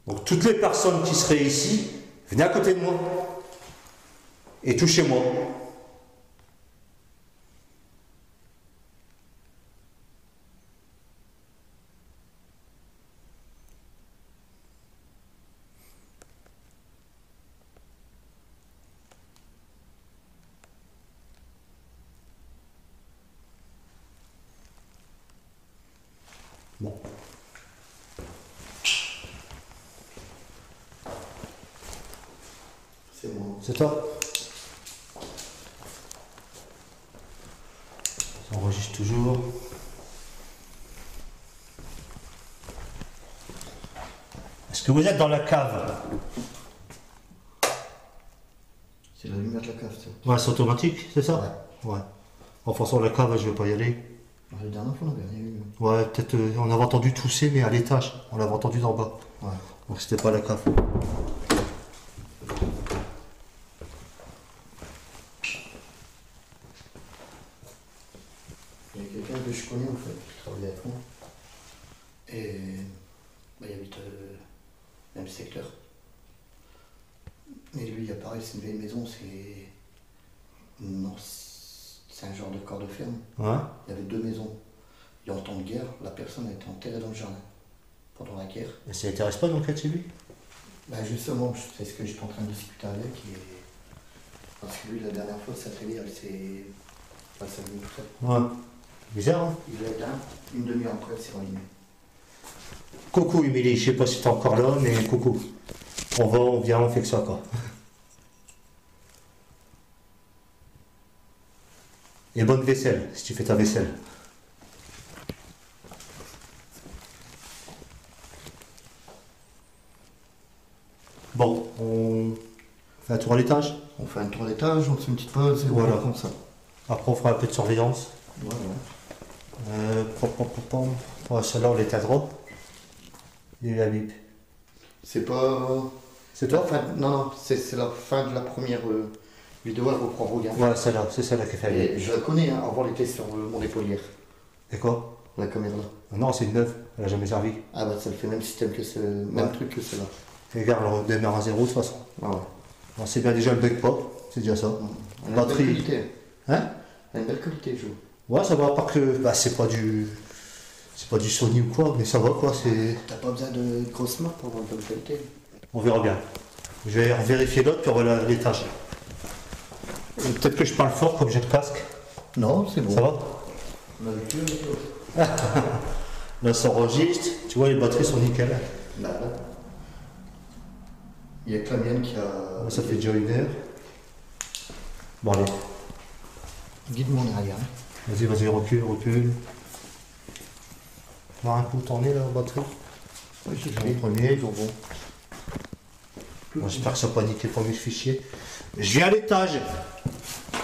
Donc, toutes les personnes qui seraient ici, venez à côté de moi et touchez-moi. Bon. C'est moi. C'est toi? Ça enregistre toujours. Est-ce que vous êtes dans la cave? C'est la lumière de la cave, ça. Ouais, c'est automatique, c'est ça? Ouais. Enfin, sur la cave, je vais pas y aller. La dernière fois, on n'avait rien eu. Ouais, peut-être on avait entendu tousser, mais à l'étage. On l'avait entendu d'en bas. Ouais. Donc c'était pas la cave. Il y a quelqu'un que je connais, en fait, qui travaille avec moi. Et bah, il habite même secteur. Et lui, il apparaît, c'est une vieille maison, c'est... Non, c'est un genre de corps de ferme. Ouais. Il y avait deux maisons. Et en temps de guerre, la personne a été enterrée dans le jardin. Pendant la guerre. Et ça n'intéresse pas d'enquête chez lui? Bah justement, c'est ce que j'étais en train de discuter avec. Et... Parce que lui, la dernière fois, sa télé, elle s'est... Elle s'est allumée tout seul. Ouais. Bizarre, hein? Il l'a éteint, une demi-heure après, elle s'est rallumée. Coucou Émilie, je sais pas si t'es encore là, mais coucou. On vient, on fait que ça, quoi. Et bonne vaisselle, si tu fais ta vaisselle. Bon, on fait un tour à l'étage. On fait un tour d'étage, on fait une petite pause et Voilà. comme ça. Après, on fera un peu de surveillance. Voilà. Ouais, celle-là, on l'éteindra. Il est la bip. C'est pas. C'est toi? Non, non, c'est la fin de la première vidéo, elle reprend regarde. Ouais, celle-là, c'est celle-là qui fait la bip. Et je la connais, hein, avant elle était sur mon épaule hier. Et quoi? La caméra là. Non, c'est une neuve, elle a jamais servi. Ah bah ça fait le même système que ce. Même truc que celle-là. Et regarde, elle redémarre à zéro de toute façon. Ah ouais. Bon, c'est bien déjà le bug pas, c'est déjà ça. Elle a une belle Batterie. qualité. Hein? Elle a une belle qualité, je. Ouais, ça va, pas que. Bah, c'est pas du. C'est pas du Sony ou quoi, mais ça va quoi, c'est. T'as pas besoin de grosse marque pour avoir une bonne qualité. On verra bien. Je vais vérifier l'autre, puis on va l'étage. Peut-être que je parle fort comme j'ai le casque. Non, c'est bon. Ça va? On a vu que le Là, ça enregistre. Tu vois, les batteries sont nickel. Là. Il y a que la mienne qui a. Ça fait déjà une heure. Bon, allez. Guide-moi en arrière. Vas-y, vas-y, recule. Voir un coup où t'en es là, en batterie. Oui, c'est Le premier. toujours bon. Bon, j'espère que ça n'a pas niqué le premier fichier. Je viens à l'étage.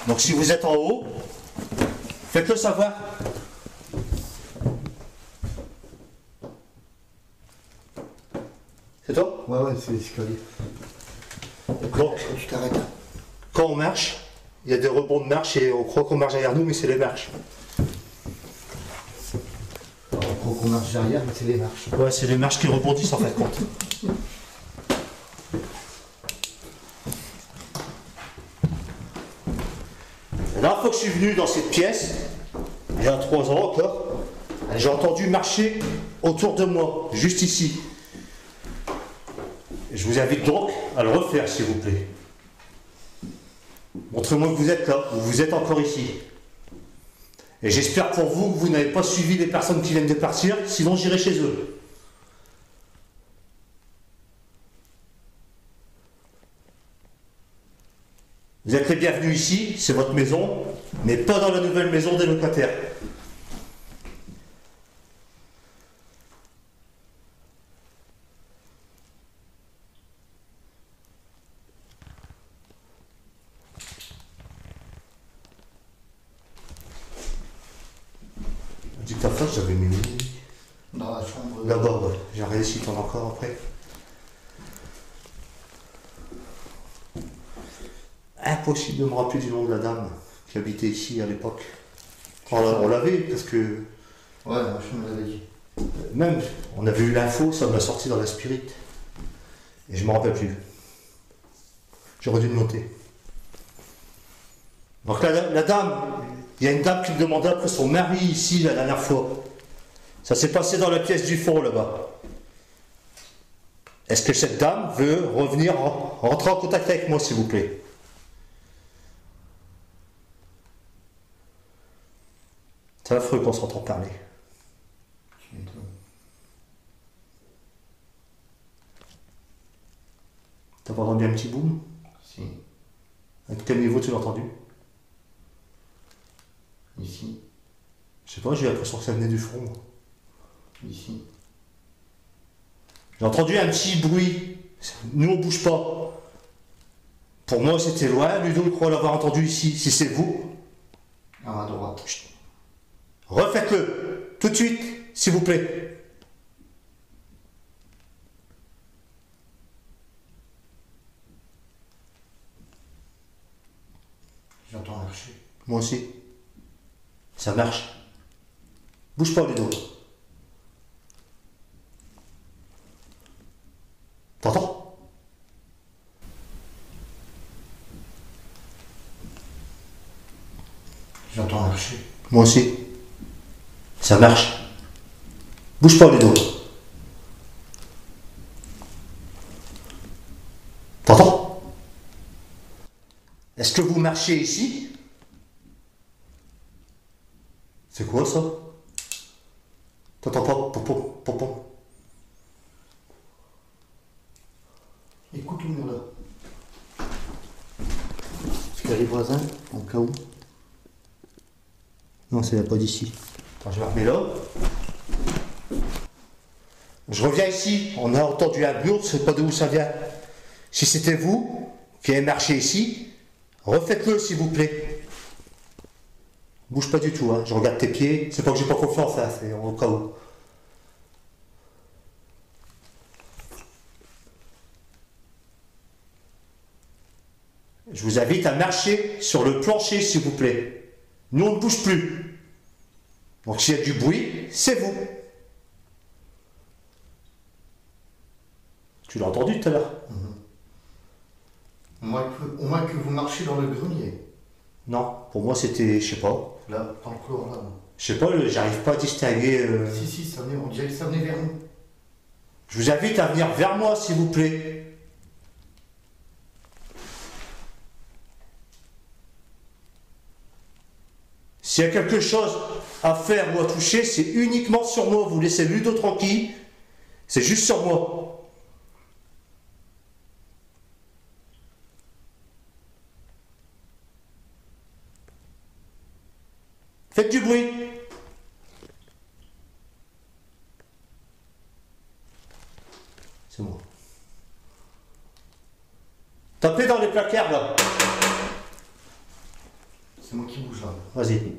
Donc si vous êtes en haut, faites-le savoir. C'est toi? Ouais, c'est l'escalier. Donc, Tu t'arrêtes. quand on marche, il y a des rebonds de marche et on croit qu'on marche derrière nous, mais c'est les marches. On croit qu'on marche derrière, mais c'est les marches. Ouais, c'est les marches qui rebondissent en fait compte. La dernière fois que je suis venu dans cette pièce, il y a 3 ans encore, j'ai entendu marcher autour de moi, juste ici. Je vous invite donc à le refaire, s'il vous plaît. Montrez-moi que vous êtes là, ou vous êtes encore ici. Et j'espère pour vous que vous n'avez pas suivi les personnes qui viennent de partir, sinon j'irai chez eux. Vous êtes les bienvenus ici, c'est votre maison, mais pas dans la nouvelle maison des locataires. Le dictaphone, j'avais mis où? Dans la chambre. Là-bas, ouais. J'ai regardé si t'en as encore après. Impossible de me rappeler du nom de la dame qui habitait ici à l'époque. On l'avait parce que Ouais, je me l'avais dit. même on avait eu l'info, ça m'a sorti dans la spirit. Et je me rappelle plus. J'aurais dû le noter. Donc la dame, il y a une dame qui me demandait après son mari ici la dernière fois. Ça s'est passé dans la pièce du fond là-bas. Est-ce que cette dame veut revenir rentrer en contact avec moi, s'il vous plaît? C'est affreux qu'on s'entend parler. Tu m'étonnes. T'as pas entendu un petit boom? Si. À quel niveau tu l'as entendu? Ici. Je sais pas, j'ai l'impression que ça venait du fond. Moi. Ici. J'ai entendu un petit bruit. Nous on bouge pas. Pour moi c'était loin, Ludo il croit l'avoir entendu ici. Si c'est vous, À ma droite. refaites-le. Tout de suite, s'il vous plaît. J'entends marcher. Moi aussi. Ça marche. Bouge pas Ludo. T'entends? J'entends marcher. Moi aussi. Ça marche. Bouge pas Ludo. T'entends? Est-ce que vous marchez ici? C'est quoi ça? T'entends pas? Pom, pom, pom. Écoute-nous là. Parce qu'il y a les voisins, en cas où. Non, ça vient pas d'ici. Attends, je la remets là. Je reviens ici, on a entendu un bruit, je ne sais pas d'où ça vient. Si c'était vous qui avez marché ici, refaites-le s'il vous plaît. Bouge pas du tout, hein. Je regarde tes pieds, c'est pas que j'ai pas confiance, hein. C'est au cas où. Je vous invite à marcher sur le plancher s'il vous plaît. Nous on ne bouge plus. Donc s'il y a du bruit, c'est vous. Tu l'as entendu tout à l'heure? Au moins que vous marchez dans le grenier. Non, pour moi c'était, je sais pas. Là, dans le couloir, là. Je sais pas, j'arrive pas à distinguer. Si, ça venait, on dirait que ça venait vers nous. Je vous invite à venir vers moi s'il vous plaît. S'il y a quelque chose à faire ou à toucher, c'est uniquement sur moi. Vous laissez Ludo tranquille. C'est juste sur moi. Faites du bruit. C'est moi. Tapez dans les placards là. C'est moi qui bouge là. Vas-y.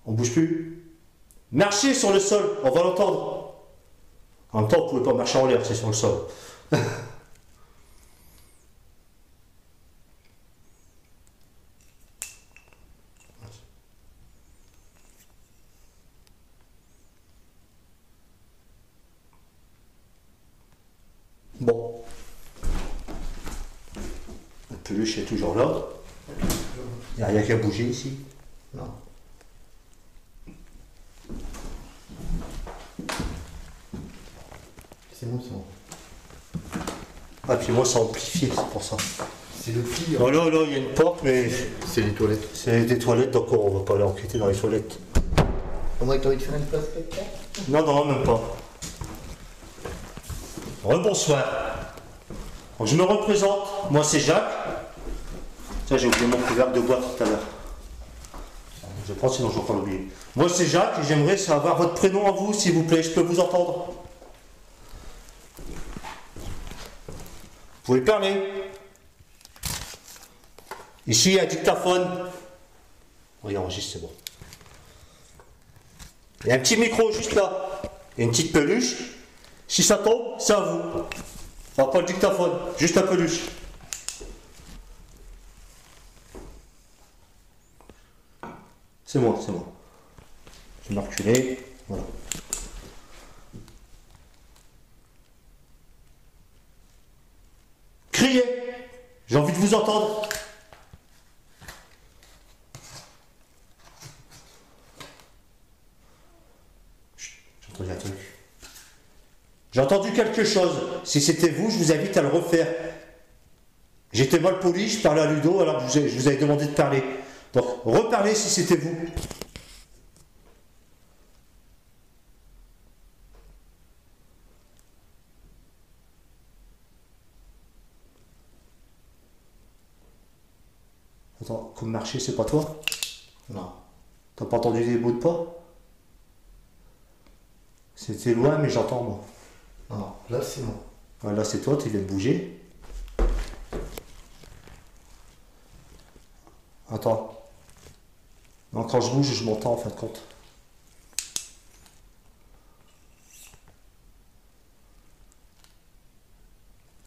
On bouge plus. Marchez sur le sol, on va l'entendre. En même temps, vous ne pouvez pas marcher en l'air, c'est sur le sol. Bon. La peluche est toujours là. Il n'y a rien qu'à bouger ici. Non. C'est bon. Ah, puis moi, c'est amplifié, c'est pour ça. C'est le pire. Oh là, il y a une porte, mais C'est les toilettes. c'est des toilettes, donc on va pas aller enquêter dans les toilettes. Faudrait que tu aies de faire une place quelque part. Non, même pas. Rebonsoir. Donc, je me représente, moi c'est Jacques. Tiens, j'ai oublié mon couvercle de bois tout à l'heure. Je prends, sinon je vais encore l'oublier. Moi c'est Jacques et j'aimerais savoir votre prénom à vous, s'il vous plaît, je peux vous entendre. Vous pouvez parler. Ici, il y a un dictaphone. Oui, enregistre, c'est bon. Il y a un petit micro juste là. Il y a une petite peluche. Si ça tombe, c'est à vous. Enfin, pas le dictaphone, juste la peluche. C'est moi. Je vais me reculer. Voilà. Criez! J'ai envie de vous entendre. Chut, j'ai entendu un truc. J'ai entendu quelque chose. Si c'était vous, je vous invite à le refaire. J'étais mal poli, je parlais à Ludo alors que je vous avais demandé de parler. Donc, reparlez si c'était vous. Attends, comme marcher, c'est pas toi? Non. T'as pas entendu des bruits de pas? C'était loin, mais j'entends moi. Non, là c'est moi. Ouais, là c'est toi, tu viens de bouger. Attends. Non, quand je bouge, je m'entends en fin de compte.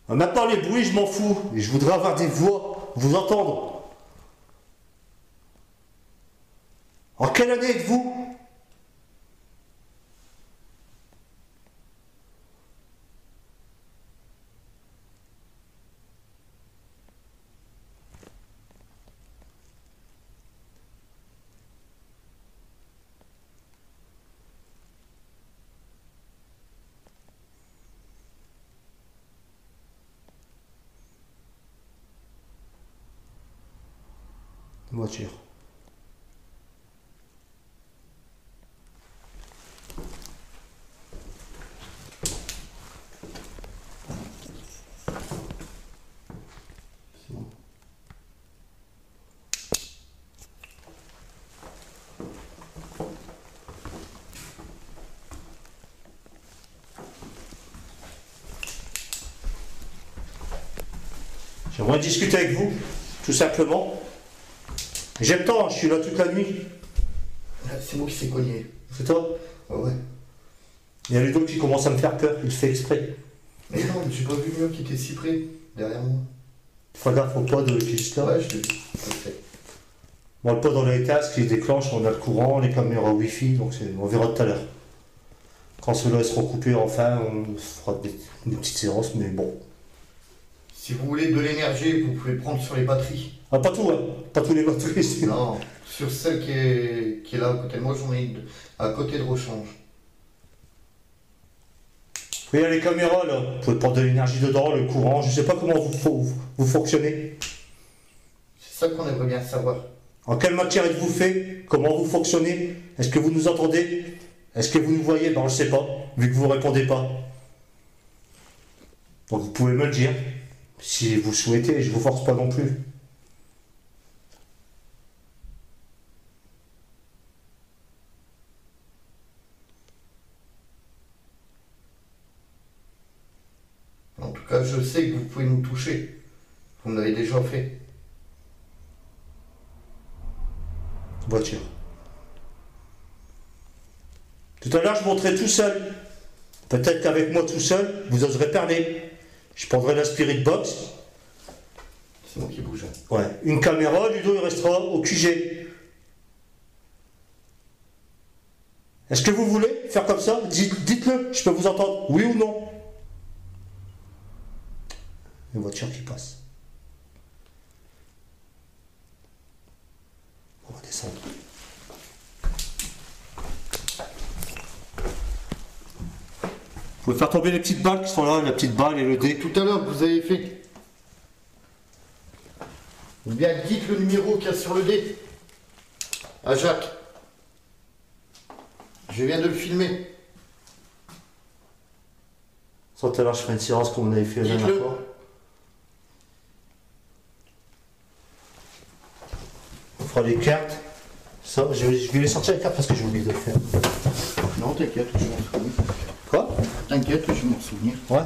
Maintenant les bruits, je m'en fous. Et je voudrais avoir des voix, vous entendre. En quelle année êtes-vous? Voiture. J'aimerais discuter avec vous, tout simplement. J'ai le temps, je suis là toute la nuit. C'est moi qui s'est cogné. C'est toi? Ah ouais. Il y a Ludo qui commence à me faire peur, il fait exprès. Mais non, mais j'ai pas vu le mur qui était si près, derrière moi. Fais gaffe au pod qui est juste là. Ouais, je l'ai vu. Ok. Bon, le pod on a les casques, il se déclenche, on a le courant, les caméras Wi-Fi, donc on verra tout à l'heure. Quand ceux-là seront coupés enfin, on fera des petites séances, mais bon. Si vous voulez de l'énergie, vous pouvez prendre sur les batteries. Ah, pas tout, hein. Pas tous les batteries. Non, sur celle qui est là à côté de moi, j'en ai une à côté de rechange. Il y a les caméras là, vous pouvez prendre de l'énergie dedans, le courant, je sais pas comment vous fonctionnez. C'est ça qu'on aimerait bien savoir. En quelle matière êtes-vous fait? Comment vous fonctionnez? Est-ce que vous nous entendez? Est-ce que vous nous voyez? Ben on ne sait pas, vu que vous ne répondez pas. Donc vous pouvez me le dire, si vous souhaitez, je ne vous force pas non plus. En tout cas, je sais que vous pouvez nous toucher. Vous me l'avez déjà fait. Voiture. Tout à l'heure, je monterai tout seul. Peut-être qu'avec moi tout seul, vous oserez parler. Je prendrai la Spirit Box. C'est moi qui bouge. Ouais. Une caméra, Ludo, il restera au QG. Est-ce que vous voulez faire comme ça? Dites-le, je peux vous entendre. Oui ou non? Une voiture qui passe. On va descendre. Vous pouvez faire tomber les petites balles qui sont là, la petite balle et le dé. Tout à l'heure, vous avez fait. Ou bien dites le numéro qu'il y a sur le dé. À Jacques. Je viens de le filmer. Sans tout à l'heure, je ferai une séance comme on avait fait la dernière fois. On fera les cartes. Ça, je vais les sortir les cartes parce que j'ai oublié de le faire. Non, t'inquiète, je vais m'en souvenir. Quoi? T'inquiète, je vais m'en souvenir. Ouais.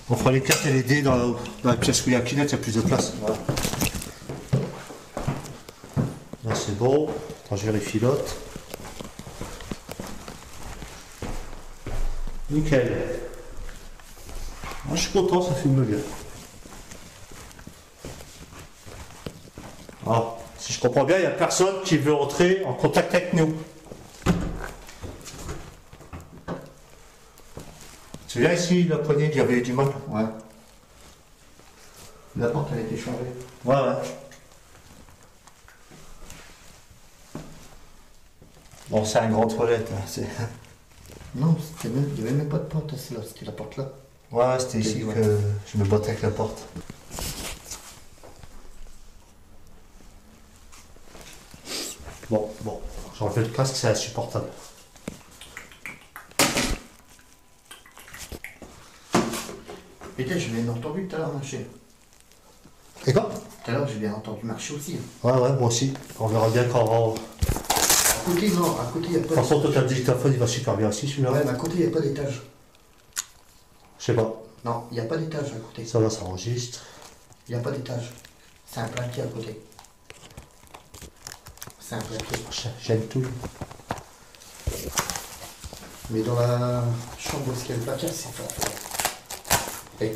On fera les cartes et les dés dans la pièce où il y a Kinect, il y a plus de place. Voilà. Là c'est bon. Attends, je vérifie l'autre. Nickel. Moi, je suis content, ça filme bien. Ah, si je comprends bien, il n'y a personne qui veut entrer en contact avec nous. Tu viens ici, la poignée, il y avait du mal. Ouais. La porte, elle a été changée. Ouais, ouais. Bon, c'est un grand toilette. Hein, non, il n'y avait même pas de porte, c'est là, c'était la porte là. ouais, c'était ici que je me battais avec la porte. Bon, j'enlève le casque, c'est insupportable. Putain, j'ai bien entendu tout à l'heure marcher. Et quoi? Tout à l'heure, j'ai bien entendu marcher aussi. Ouais, moi aussi. On verra bien quand on va. À côté, non, à côté, il n'y a pas De toute façon, toi, t'as le dictaphone, il va super bien aussi, celui-là. Ouais, mais à côté, il n'y a pas d'étage. Je sais pas. Non, il n'y a pas d'étage à côté. Ça va, ça enregistre. Il n'y a pas d'étage. C'est un plaqué à côté. C'est un plaqué. J'aime tout. Mais dans la chambre où il y a le placard, c'est fort froid. Et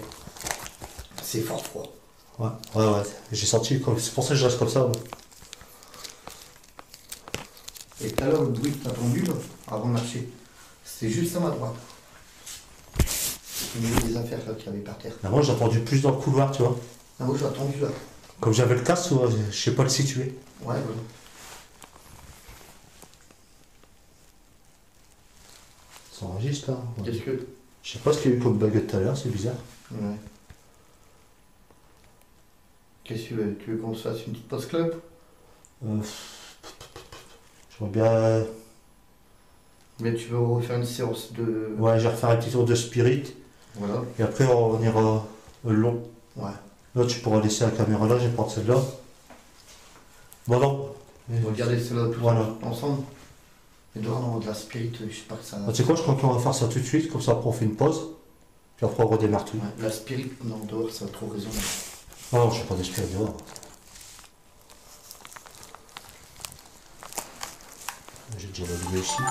c'est fort froid. Ouais. J'ai senti, c'est pour ça que je reste comme ça. Moi. Et tout à l'heure, le bruit que tu as entendu, là, avant de marcher, c'était juste à ma droite. Il y avait des affaires là qu'il y avait par terre. Mais moi, j'ai entendu plus dans le couloir, tu vois. Ah, moi, j'ai attendu là. Comme j'avais le casque, je sais pas le situer. Ouais. Ça enregistre, là. Ouais. Qu'est-ce que... Je sais pas ce qu'il y a eu comme baguette tout à l'heure, c'est bizarre. Ouais. Qu'est-ce que tu veux? Tu veux qu'on se fasse une petite pause club? J'aimerais bien... Mais tu veux refaire une séance de... Ouais, je vais refaire un petit tour de Spirit. Voilà. Et après, on ira long. Ouais. Là, tu pourras laisser la caméra là, je vais prendre celle-là. Bon, non. Regardez cela tous Voilà. ensemble. Et dehors, de la spirit, je sais pas que ça... Tu sais quoi, je crois qu'on va faire ça tout de suite, comme ça après on fait une pause. Puis après on redémarre tout. Ouais, la spirit, non, dehors, ça a trop raison. Non, je ne fais pas d'esprit dehors. J'ai déjà l'allumé ici.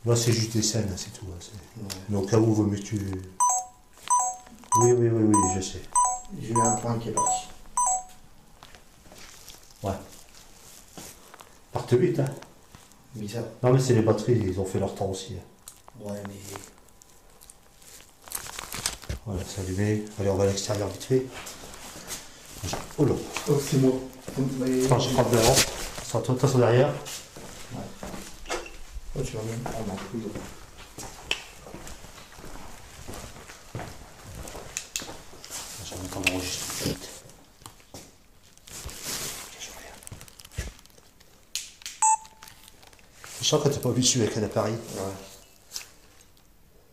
Là, c'est juste des scènes, c'est tout. Hein, ouais. Mais au cas où, il vaut mieux que tu... Oui, je sais. J'ai eu un point qui est parti. Ouais. Partent vite, hein. Bizarre. Non, mais c'est les batteries, ils ont fait leur temps aussi. Hein. Ouais, mais... Voilà, c'est allumé. Allez, on va à l'extérieur vite fait. Oh là. Oh, c'est moi. Attends, je frappe devant. Toi, sur derrière. Ouais. Oh, tu vas bien. On a plus de... Je vais mettre en enregistrement. Je sens que t'es pas habitué avec un appareil. Ouais.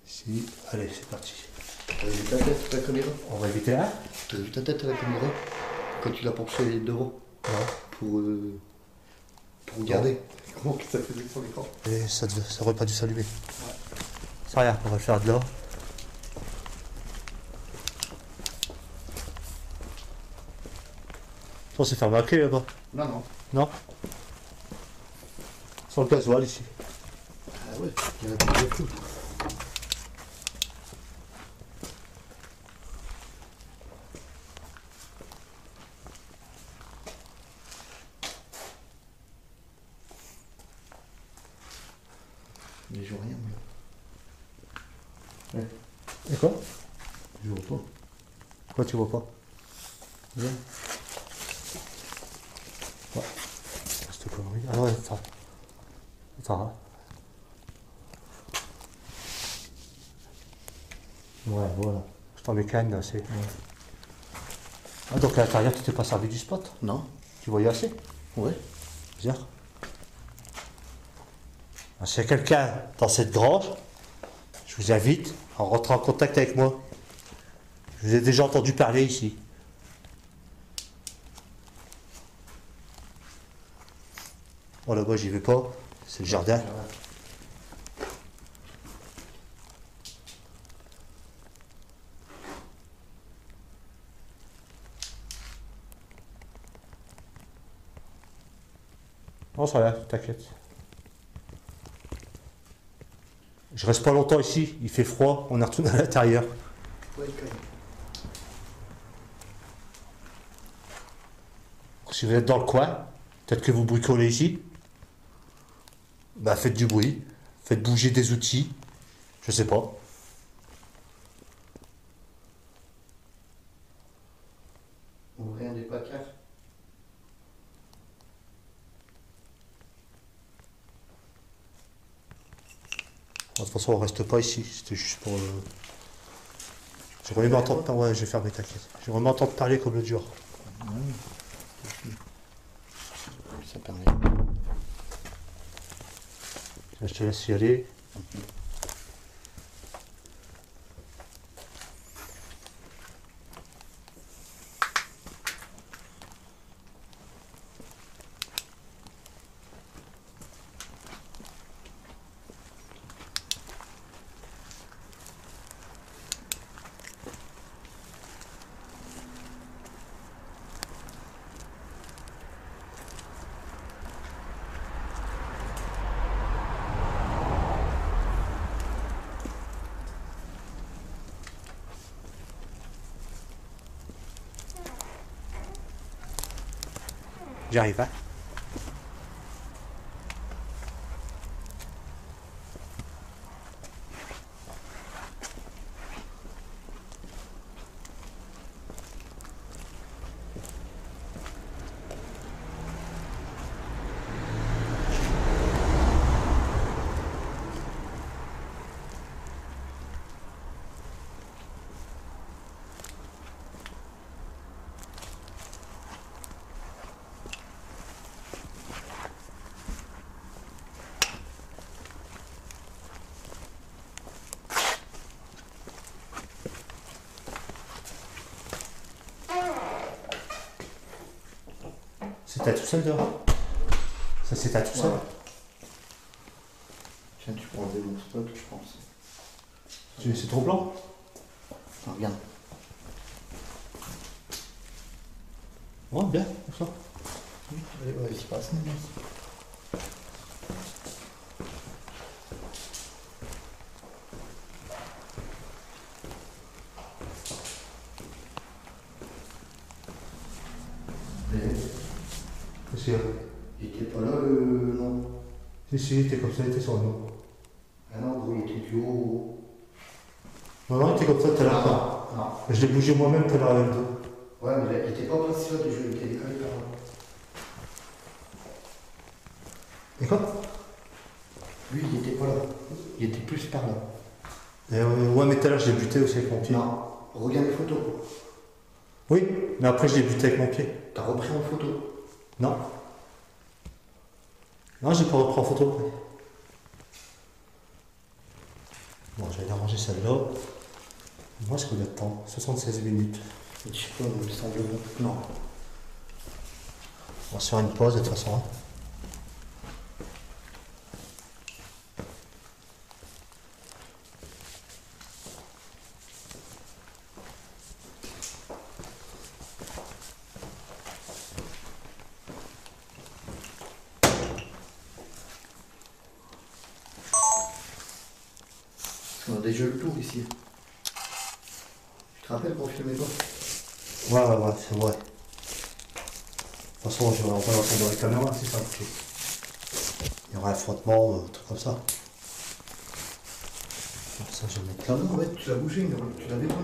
Si. Allez, c'est parti. T'as vu ta tête à la caméra? On va éviter là. T'as vu ta tête à la caméra? Quand tu l'as penché devant? Non. Pour regarder. Comment que ça faisait sur l'écran? Et ça aurait pas dû s'allumer. Ouais. C'est rien, on va le faire de là. On s'est fait remarquer là-bas. Non, non. Non. Sans le gasoil ici. Ah ouais, il y en a plus de fou. Mais je vois rien, moi. Ouais. Et quoi? Je vois pas. Quoi tu vois pas? Viens. Ouais. Cette connerie. Ah ouais, attends. Attends. Hein. Ouais, voilà. Je t'en mets quand même là, c'est. Ouais. Ah donc à l'intérieur tu t'es pas servi du spot? Non. Tu voyais assez? Ouais. Bien. S'il y a quelqu'un dans cette grange, je vous invite à rentrer en contact avec moi. Je vous ai déjà entendu parler ici. Oh là-bas, j'y vais pas. C'est le jardin. Non, ça va, t'inquiète. Je reste pas longtemps ici, il fait froid, on est retourné à l'intérieur. Ouais, quand même. Si vous êtes dans le coin, peut-être que vous bricolez ici, bah faites du bruit, faites bouger des outils, je sais pas. Ouvrir des placards. De toute façon, on reste pas ici, c'était juste pour... J'ai vraiment entendu... Ouais, je vais fermer, t'inquiète. J'ai vraiment entendu parler comme le jour. Ça permet. Je te laisse y aller. J'arrive, hein. C'était tout seul dehors. Ça c'était tout seul. Ouais. Tiens, tu peux enlever mon spot, je pense. C'est trop blanc. Ah, regarde. Ouais, bien, comme ça. Ouais, c'est pas ça. Qu'est-ce qu'il y a? Il était pas là, non. Si, il était comme ça, il était sur le nom. Ah non, gros, il était plus haut. Non, il était comme ça tout à l'heure. Non. Je l'ai bougé moi-même tout à l'heure avec le dos. Ouais, mais il était pas passé là du jeu, il était décalé par là. Et quoi? Lui, il était pas là. Il était plus par là. Ouais, mais tout à l'heure, je l'ai buté aussi avec mon pied. Non, regarde les photos. Oui, mais après, je l'ai buté avec mon pied. T'as repris en photo. Non. Non, j'ai pas repris en photo. Bon, j'allais ranger celle-là. Moi, je combien de temps? 76 minutes. Je sais pas, il me semble bon. Non. On va se faire une pause de toute façon. On a déjà le tour ici. Tu te rappelles qu'on filmait pas? Ouais, c'est vrai. De toute façon, on va l'entendre dans la caméra, c'est ça. Il y aura un frottement, un truc comme ça. Ça, je vais mettre là. Non, ouais, tu l'as bougé, mais tu l'avais pas.